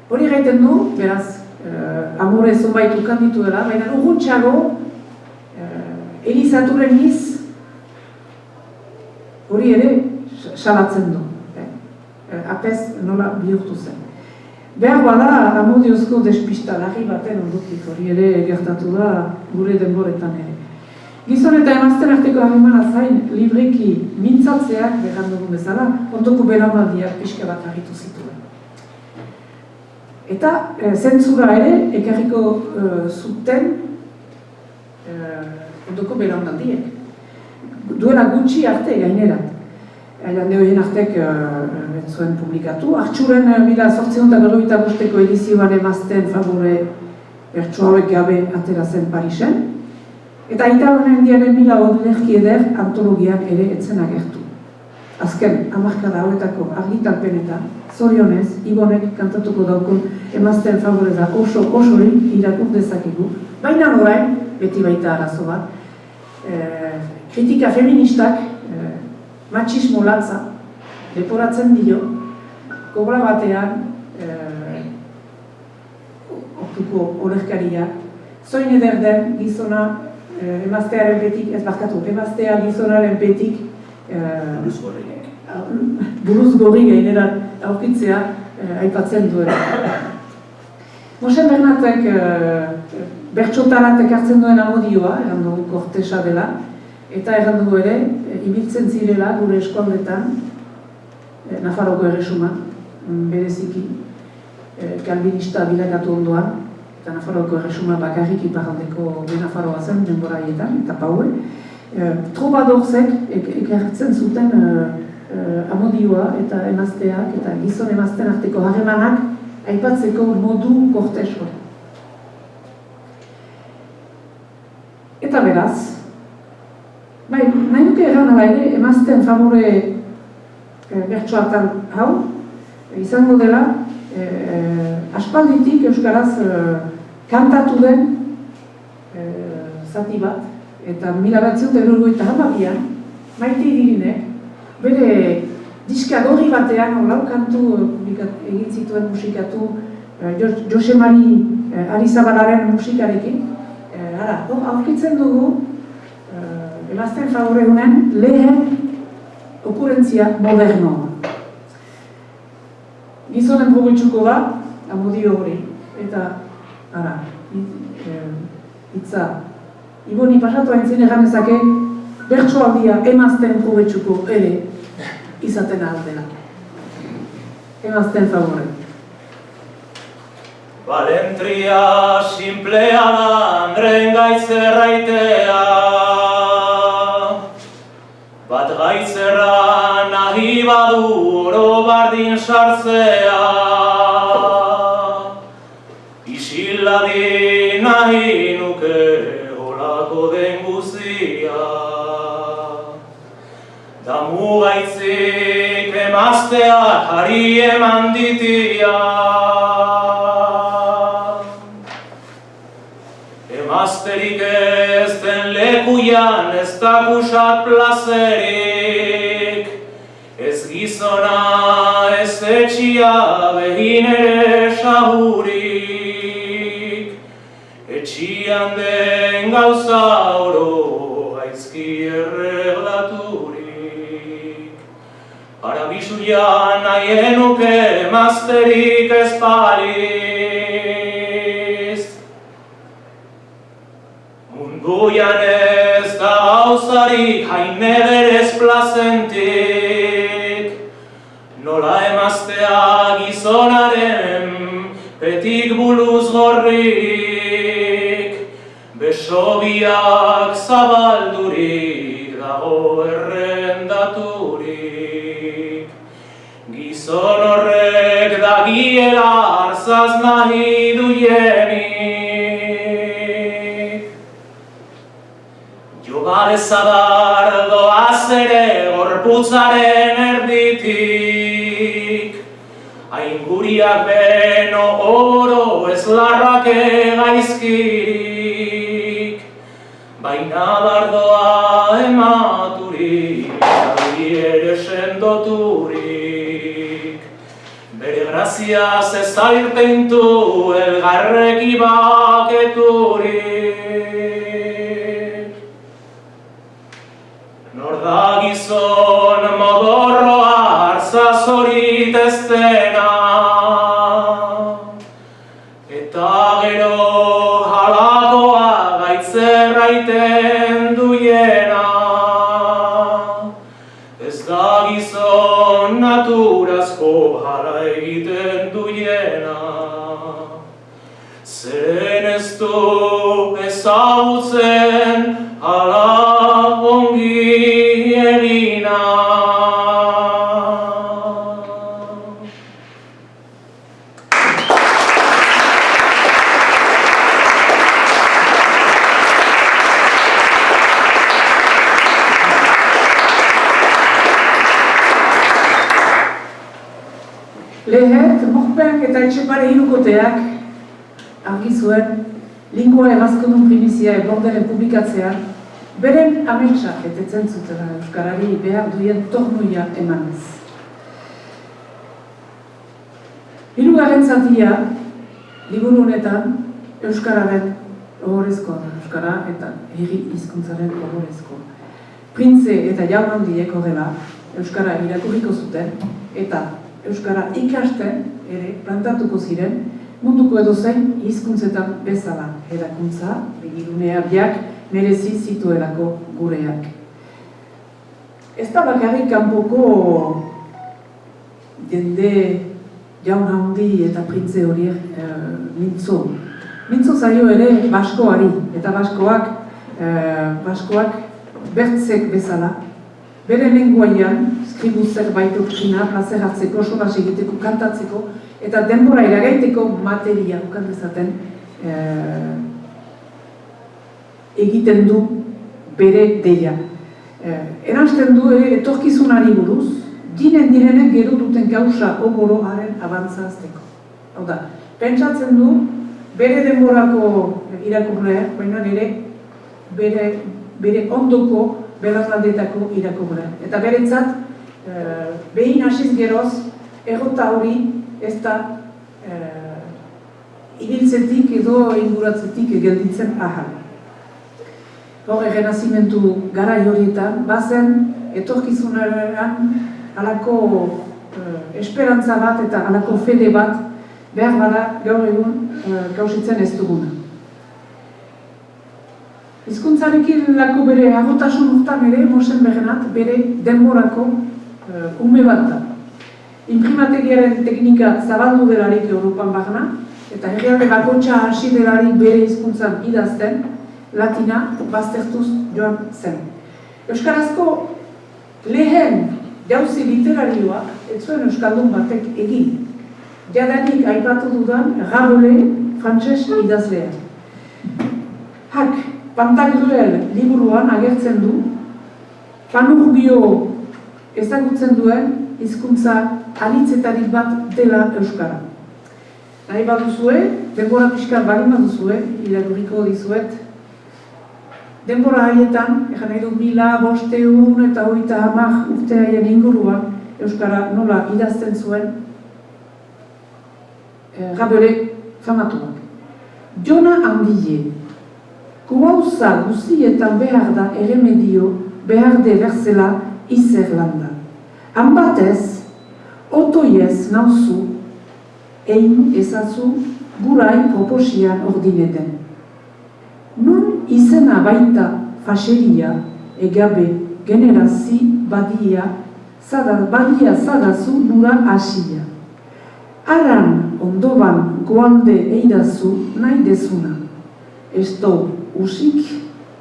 Hori gaiten du, beraz, amore zonbait ukan dituela, baina urruntxago Elizaturen iz hori ere salatzen du. Apez nola bihurtu zen. Behar bada amodiozko despistalari baten ondutik, hori ere gertatu da gure denboretan ere. Gizon eta emazten arteko harremana zain libreki mintzatzeak behar dugun bezala, ondoko belaunaldiak pixka bat harritu zituen. Eta zentzura ere ekarriko zuten ondoko belaunaldiek. Duela gutxi arte gainera. Ailande horien artek zuen publikatu. Artxuren 1895ko edizioan emazten favore bertso hauek gabe atera zen Parisen. Eta aita honen diaren 1000 lerki eder antologian ere etzen agertu. Azken, hamarkada hauetako argitalpenetan, zorionez, Ibonek kantatuko daukun emazten favoreza osorik irakur dezakegu. Baina orain, beti baita arazo bat, kritika feministak matxismo latza leporatzen dio, kobra batean ortuko olerkariak, zoin eder den gizona emaztearen petik, ez barkatu, emaztea gizonaren petik buruz gorri gaineran aurkitzea aipatzen duela. Mose Bernatek bertsotarat ekartzen duen amodioa, eran dugu kortesa dela, eta eran dugu ere, ibiltzen zirela gure eskualdetan, Nafarroko erresuma, bereziki, kalbinista bilakatu ondoan, eta Nafarroko erresuma bakarrik iparraldeko Nafarroa zen denbora haietan, eta paue, trobadorzek ekartzen zuten amodioa eta emazteak eta gizon emazten arteko harremanak aipatzeko modu kortes hori. Eta beraz, nahi duke erran ala ere, emazten favore bertsoatan hau, izango dela, aspalditik euskaraz kantatu den zati bat, eta 1992an, Maite Idirinek, bere diska gorri batean, lau kantu egin zituen musikatu, Jose Mari Arizabalaren musikarekin, aurkitzen dugu, emazten favore honen lehen okurentzia modernoa. Gizonen probitxuko da, amodio hori, eta hitza Iboni pasatu haintzien egan ezake, bertsoaldia emazten probitxuko ere izaten aldela. Emazten favore. Balentria simplea da Andren gaitzerraitea, bat gaitzerra nahi Nahi badu oro bardin sartzea, isiladi nahi nuke olako den guztia. Damu gaitzik emazteak hari eman ditia. Emazterik ez den lekuian ez dakusat plazerik, ez gizona ez etxia begin ere sahurik. Etxian den gauza oro gaizki erreglaturik. Parabisuan nahi nuke emazterik ez paliz. Munduan ez da gauzarik hain ederez plazentik, nola emaztea gizonaren petik buluz gorrik, besobiak zabaldurik dago errendaturik. Gizon horrek dagiela arzaz nahi duienik. Jogarezadar doaz ere gorputzaren erditik, ainguriak beno oro ez larrake gaizkirik, baina dardoa ematurik, ari ere sendoturik. Bere graziaz ez airteintu elgarreki baketurik. Nor da gizon modorroa arzaz horit ez dena, eta gero halakoa gaitzerraiten duiena. Ez da gizon naturazko hala egiten duiena, zeren ez du ezagutzen hala ongi egina. Lehet, Mokpen eta Etxepare hirukoteak argi zuen lingua egazkondun primizia eborderen publikatzean beren ametsak etetzen zutela Euskarari behar duien tornuia emanez. Hirugarren zatia, liburu honetan, Euskararen ohorezkoa da, Euskara eta herri hizkuntzaren ohorezkoa. Printze eta jaun handiek horrela Euskara irakurriko zuten eta Euskara ikasten ere plantatuko ziren munduko edozein hizkuntzetan bezala erakuntza, begirunea biak merezi zituelako gureak. Ez da bakarrik kanpoko jende jaun handi eta printze horiek mintzo. Mintzo zaio ere baskoari eta baskoak bertzek bezala bere lenguaian, skribu zerbait doktrina, plazer hartzeko, solas egiteko, kantatzeko, eta denbora iragaiteko materia ukan dezaten egiten du bere deia. Eransten du etorkizunari buruz, ginen direnek gero duten gauza ogoro haren abantzazteko. Hau da, pentsatzen du bere denborako irakurleak, baina ere bere ondoko berazaldetako irakurleak. Eta beretzat, behin hasiz geroz, errota hori ez da ibiltzetik edo inguratzetik gelditzen ahal. Hor errenazimentu garai horietan, bazen etorkizunaren halako esperantza bat eta halako fede bat behar bada gaur egun gauzitzen ez duguna. Hizkuntzarekin lako bere agotasun urtan ere, Mosen Berenat, bere denborako ume bat da. Imprimategiaren teknika zabaldu delarik Europan barna, eta herrialde bakotxa hasi delarik bere hizkuntzan idazten, latina baztertuz joan zen. Euskarazko lehen jauzi literarioak ez zuen euskaldun batek egin. Jadanik aipatu dudan Rabole frantses idazlea. Hak, Pantagruel liburuan agertzen du, Panurgio ezagutzen duen hizkuntza anitzetarik bat dela euskara. Nahi baduzue, denbora pixka bali baduzue, irakurriko dizuet. Denbora haietan, egan nahi du 1550 urte haien inguruan, euskara nola idazten zuen Rabele famatuak. Jona handie, gauza guztietan behar da erremedio behar de berzela izerlanda. Han batez, otoiez nauzu, egin ezazu gurai proposian ordineten. Nun izena baita faseria, egabe generazi badia zadazu nura hasia. Aran ondoban goalde eidazu nahi dezuna. Esto usik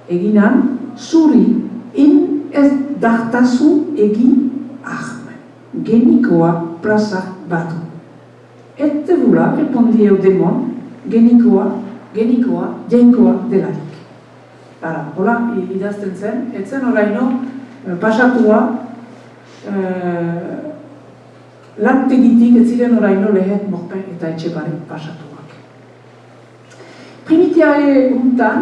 eginan, zuri in ez dartazu egin ahmen. Genikoa plaza batu. Ette vula, repondi eudemon, genikoa, jainkoa delarik. Hola, idazten zen, etzen oraino pasatua lantegitik ez ziren oraino lehen Morpen eta Etxepare pasatuak. Primitiae untan,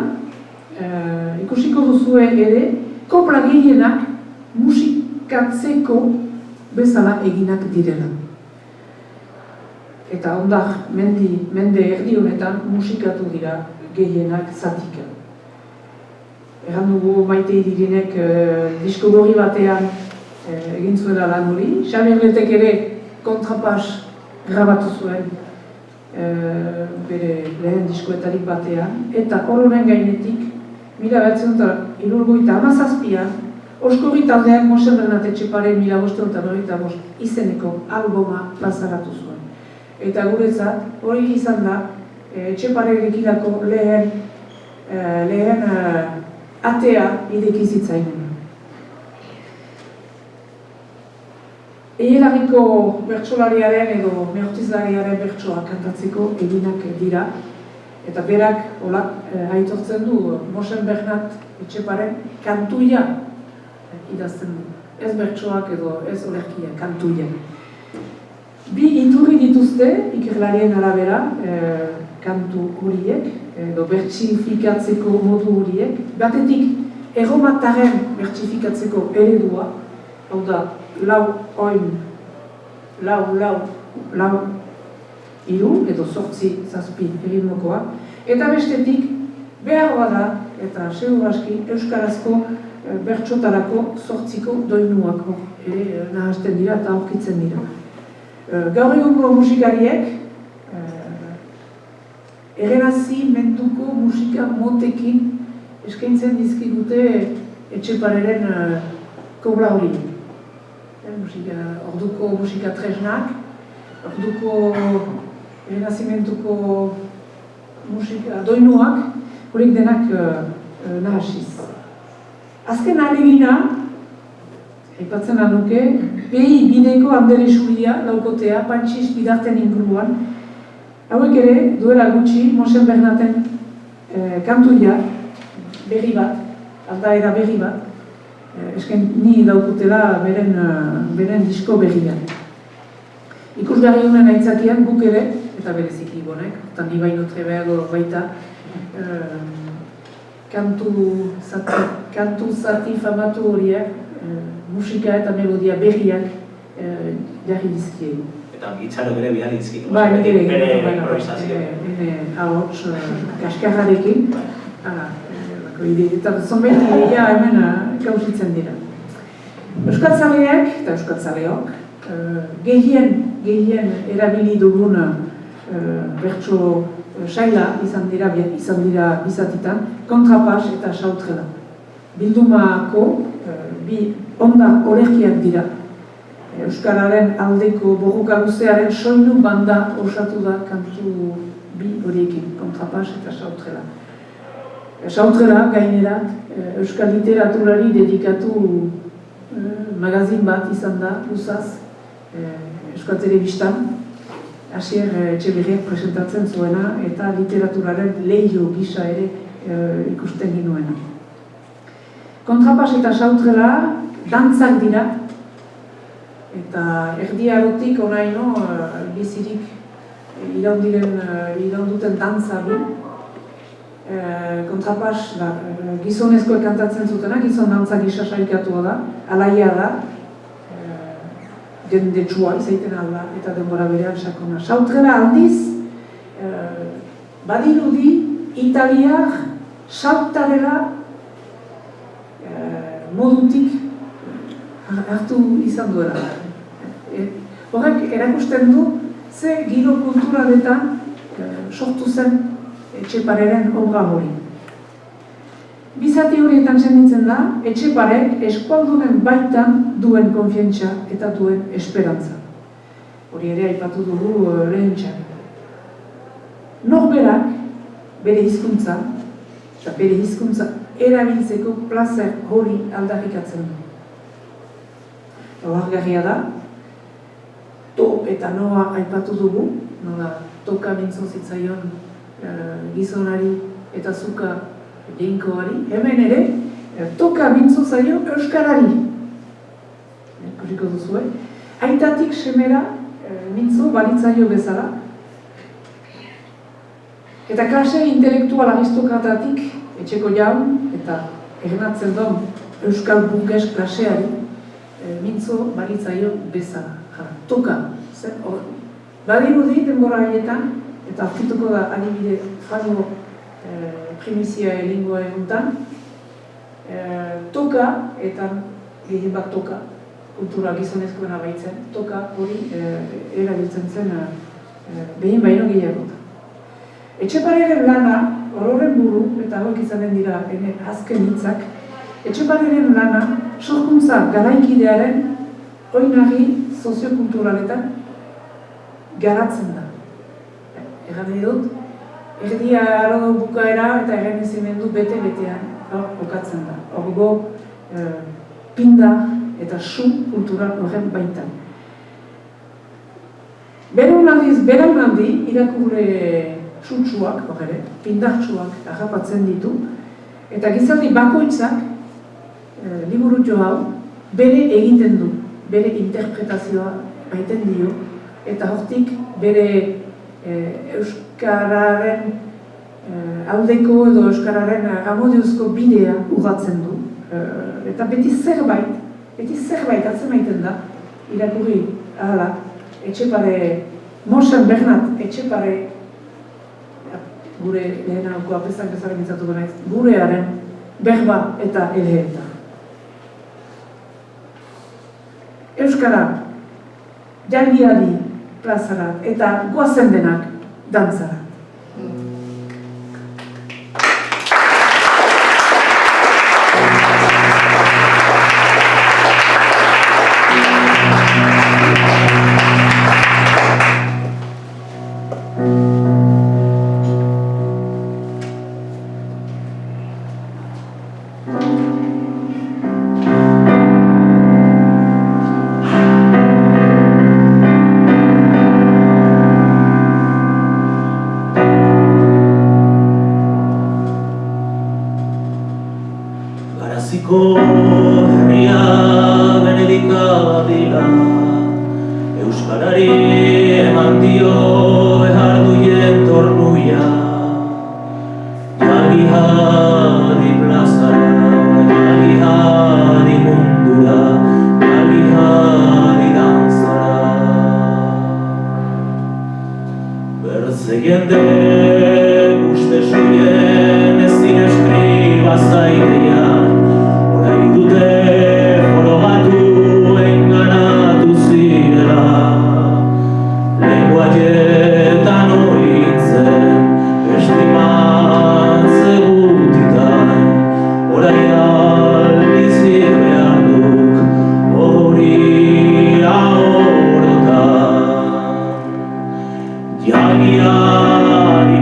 ikusiko duzue ere, kopla gehienak musikatzeko bezala eginak direla. Eta ondar, mende erdi honetan musikatu dira gehienak zatika. Erran dugu Maite Irinek disko gorri batean egin zuela lan hori. Xabier Letek ere kontrapas grabatu zuen bere lehen diskoetarik batean. Eta horren gainetik, 1977an, Oskorri taldeak Mosen Bernat Etxepare 1595 izeneko albuma plazaratu zuen. Eta guretzat, hori izan da, Etxeparerekidako lehen atea idekizitzainen. Eielarriko bertsolariaren edo meortizlariaren bertsoa kantatzeko eginak dira. Eta berak, aitortzen du, Mosen Bernat Etxeparen kantuia idazten du. Ez bertsoak edo ez olerkia, kantuia. Bi iturri dituzte, ikerlarien arabera, kantu horiek, edo bertsifikatzeko modu horiek. Batetik, erromataren bertsifikatzeko eredua, hau da, lau, hiru, edo 8, 7 erritmokoa. Eta bestetik, behar bada, eta segur aski, euskarazko bertsotarako 8ko doinuak ere nahazten dira eta aurkitzen dira. Gaur egungo musikariek errenazimentuko musika motekin eskaintzen dizkigute Etxepareren kobla hori. Orduko musika tresnak, orduko errenazimentuko musika doinuak, horiek denak nahasiz. Azken alegina, aipatzen anuke, behi bideko Andere Xuria, laukotea, Pantxiz bidarten inguruan. Hauek ere, duela gutxi, Mosen Bernaten kantuia berri bat, aldaera berri bat, esken ni daukutela beren disko berrian. Ikusgarri honen aitzakian guk ere, eta bereziki bonek, eta ni baino trebeago baita, kantu zati famatu horiek, musika eta melodia berriak jarri dizkiegu. Eta gitzarok ere bihar dizkiegu. Bai, nire improvisazio. Ahots kaskarrarekin. Eta zonbait ideia hemen kausitzen dira. Euskaltzaleak eta euskaltzaleok gehien erabili dugun bertso saila izan dira bizatitan, kontrapas eta sautrela. Bildumako bi onda olerkiak dira. Euskararen aldeko borroka luzearen soinu banda osatu da kantu bi horiekin, kontrapas eta sautrela. Sautrela gainera euskal literaturari dedikatu magazin bat izan da, luzaz, Euskal Telebistan, Asier Etxeberriak presentatzen zuena eta literaturaren leiho gisa ere ikusten ginuena. Kontrapas eta sautrela dantzak dira, eta erdi arotik onaino bizirik iraunduten dantza du. Kontrapas gizonezkoek kantatzen zutena, gizon dantza gisa sailkatua da, alaia da, dendetsua izaiten alda eta denbora berean sakona. Sautrela aldiz, badirudi italiak sautarela modutik hartu izan duela. Horrek erakusten du ze giro kulturadetan sortu zen Etxepareren obra hori. Bizati horietan senditzen da, Etxeparek eskualdunen baitan duen konfiantza eta duen esperantza. Hori ere aipatu dugu lehentxan. Norberak bere hizkuntza, eta bere hizkuntza erabiltzeko plazer hori aldarrikatzen du. Ohargarria da, to eta noa aipatu dugu, nola toka mintzo zitzaion gizonari eta zuka jainkoari, hemen ere, toka mintzo zaio euskarari. Ikusiko duzue, aitatik semera mintzo balitzaio bezala, eta klase intelektual aristokratatik etxeko jaun eta ernatzen duen euskal burges klaseari mintzo balitzaio bezala. Toka, badirudi denbora haietan, eta aurkituko da adibide frango primizia elingoa eguntan, toka, eta gehien bat toka, kultura gizonezkoena baitzen, toka hori erabiltzen zen behin baino gehiago. Etxepareren lana, horren buru, eta hauek izanen dira azken hitzak, Etxepareren lana sorkuntza garaikidearen oinarri soziokulturaletan garatzen da. Egan dut, erdia arado bukaera eta errenezimendu bete-betean bukatzen da. Horgo pindar eta su kultural horren baitan. Belaunaldi irakurle sutsuak, pindartsuak harrapatzen ditu, eta gizaldi bakoitzak liburutxo hau bere egiten du, bere interpretazioa baiten dio, eta hortik bere euskararen aldeko edo euskararen amodiozko bidea urratzen du. Eta beti zerbait atzemaiten da, irakurri ahala, Etxepare, Mosen Bernat Etxepare, gure lehen hauko apestak bezaren izatuko naiz, gurearen berba eta eleeta. Euskara, jalgiadi plazara eta goazen denak dantzara. Herria benedika dira, euskarari eman dio eharduien tornuia. Jagi hadi plazara, jagi hadi mundura, jagi hadi danzara. Bertze jende uste zuien ezin eskriba zaidean, dute forogatu enganatu zirela, lenguaietan ohitzen, estimatze gutitan, orai albizik behar duk hori ahorotan. Jagiari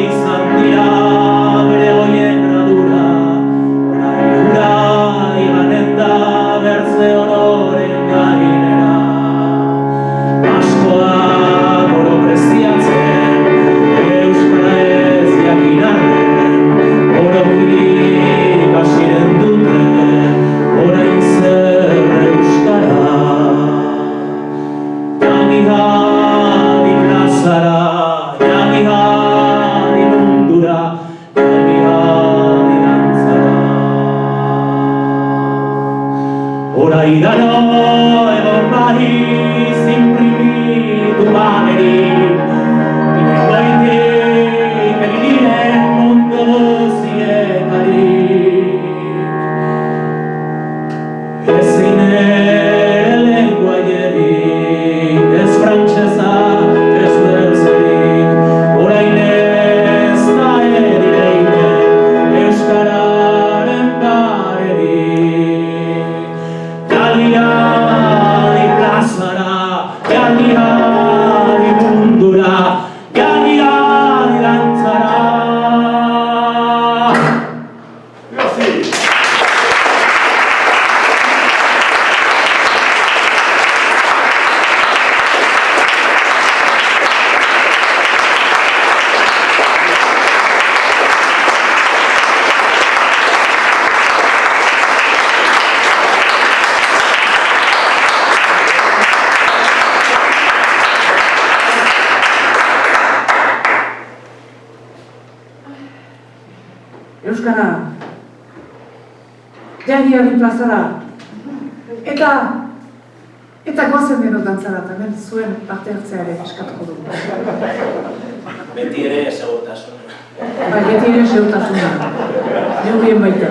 izan dira bere oien gradura, orai hura ibanen da bertze ororen gainera. Askoak oro prestiatzen, euskara ez jakin arren, orokirik hasiren duten, orain zer euskara. Jangi-jangi plazara, jangi-jangi mundura, jangi-jangi dantzara. Orai dano egon baiz inprimitu banerik, Baitik egiren mundu ziekarik. Ezin ere lenguaierik, ez frantsesa, ez beltzerik, orain ez da edireiten euskararen parerik. Jalgi-jalgi plazara, jalgi-jalgi mundura, jalgi-jalgi dantzara. Euskara, jangi-jangi plazara, eta goazen denok dantzara, eta hemen zuen parte hartzea ere eskatuko dugu. Beti ere segurtasuna. Bai, beti ere segurtasuna, neurrien baita.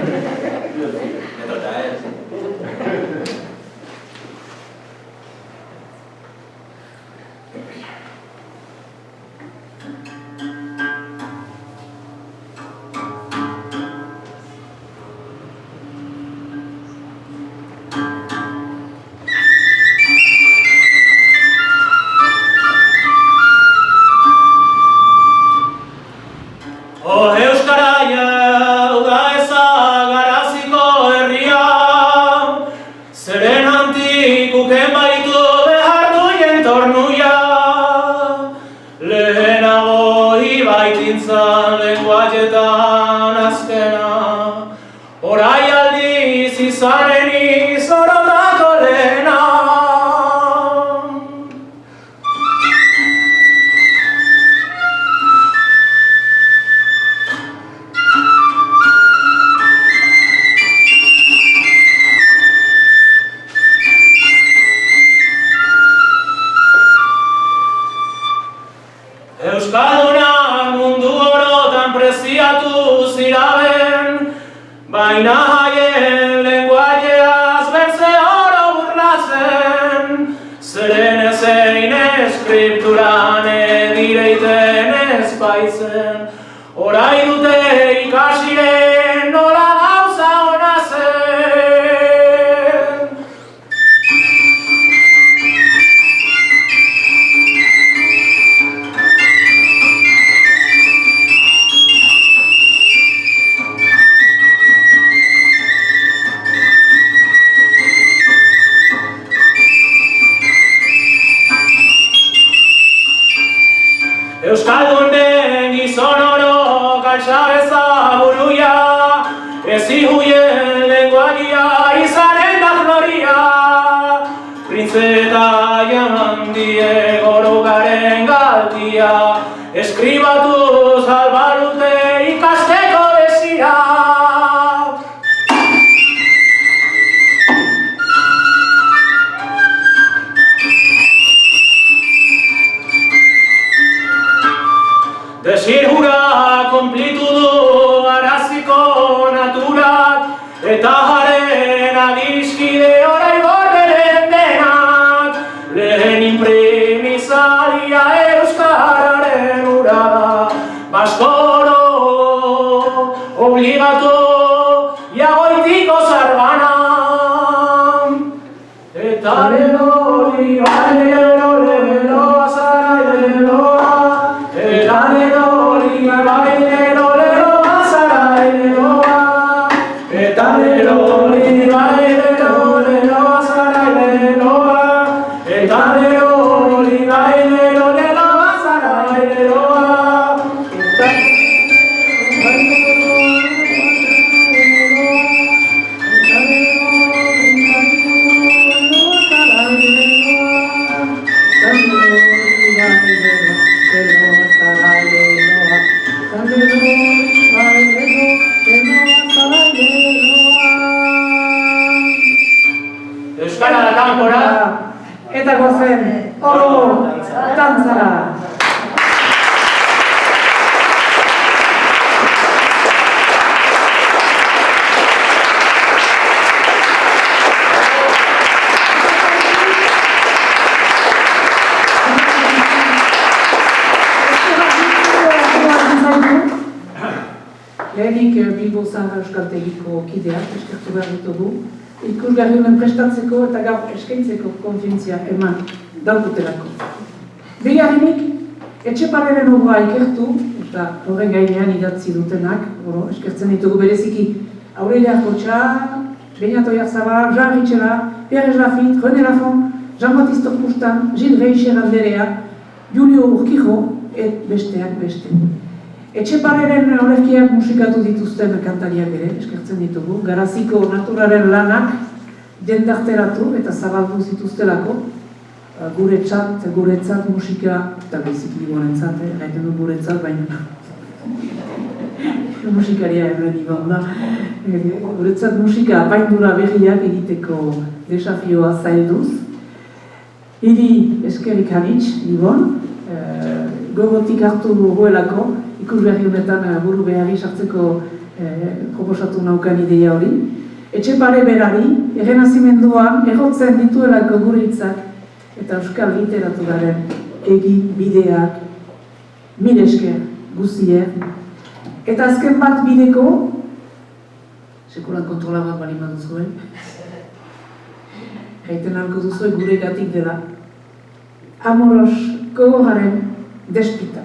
Metota ez. Euskara jau da ezagaraziko herria, zeren antikuk embaitu behar duien tornuia. Lehenago ibaitintzan lenguaietan azkena, orai aldiz izaneni zorotako lehena. Euskaldunak mundu orotan preziatu ziraben, baina haien lenguaieaz bertze oro burlatzen, zeren ezein eskripturan edireiten ez baitzen, orai dute ikasiren nola gauza ona zen. Euskaldunen gizon oro kaltxabeza buruia, ezi huien lenguagia izanen da floria. Printzeta jamandie gorokaren galtia, eskribatuz albalute ikasteko desira. Desir hura konplitu du araziko naturak, eta haren adiskide orai gorberen denak. Lehen imprimizalia euskararen ura, baskoro obligatu jagoitiko zarbana. Eta lelori, lelori, lelori, lehenik Bilbo Zahar Euskaltegiko kideak eskertu behar ditugu, ikusgarri honen prestatzeko eta gaur eskaintzeko konfientzia eman daukutelako. Bigarrenik, Etxepareren obra ikertu, eta horren gainean idatzi dutenak, eskertzen ditugu bereziki Aurelia Arcotxa, Beñat Oyarzabal, Jean Ritxera, Pierre Lafitte, René Lafont, Jean-Baptiste Orpustan, Gilles Reicher Anderea, Julio Urquijo, et besteak beste. Etxepareren olerkiak musikatu dituzten kantariak ere, eskertzen ditugu, Garaziko naturaren lanak jendarteratu eta zabaldu zituztelako, guretzat musika, eta beziki gurentzat, gaiten du guretzat, baina musikaria hemen iban da. Guretzat musika apaindura berriak egiteko desafioa zailduz. Hiri eskerrik hanitz, Ibon, gogotik hartu goelako, ikusgarri honetan buru beharri sartzeko proposatu naukan ideia hori. Etxepare berari, errenazimenduan errotzen dituelako gure hitzak eta euskal literaturaren egin bideak, mil esker guztiek. Eta azken bat bideko, sekulan kontrola bat bali baduzuen, gaiten alko duzuen gure gatik dela, Amoros Gogorraren despita.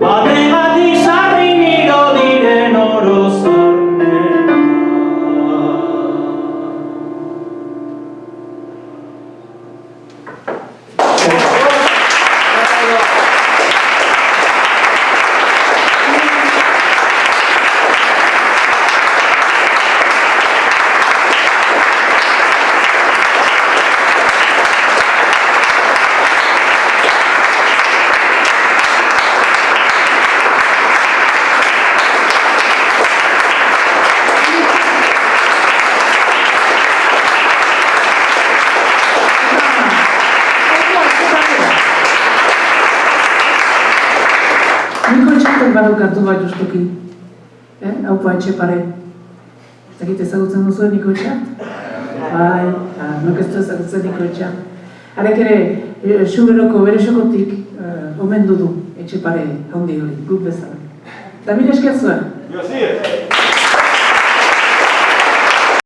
Bategatik sarri niro Niko etxaten badukatu bat justuki. Haupa Etxepare. Zagite ezagutzen duzuen Niko etxat? Bai, nok ez du ezagutzen Niko etxat. Harek ere, Xuberoko bere xokotik omendu du Etxepare handi hori, guk bezala. Eta mila esker zuen.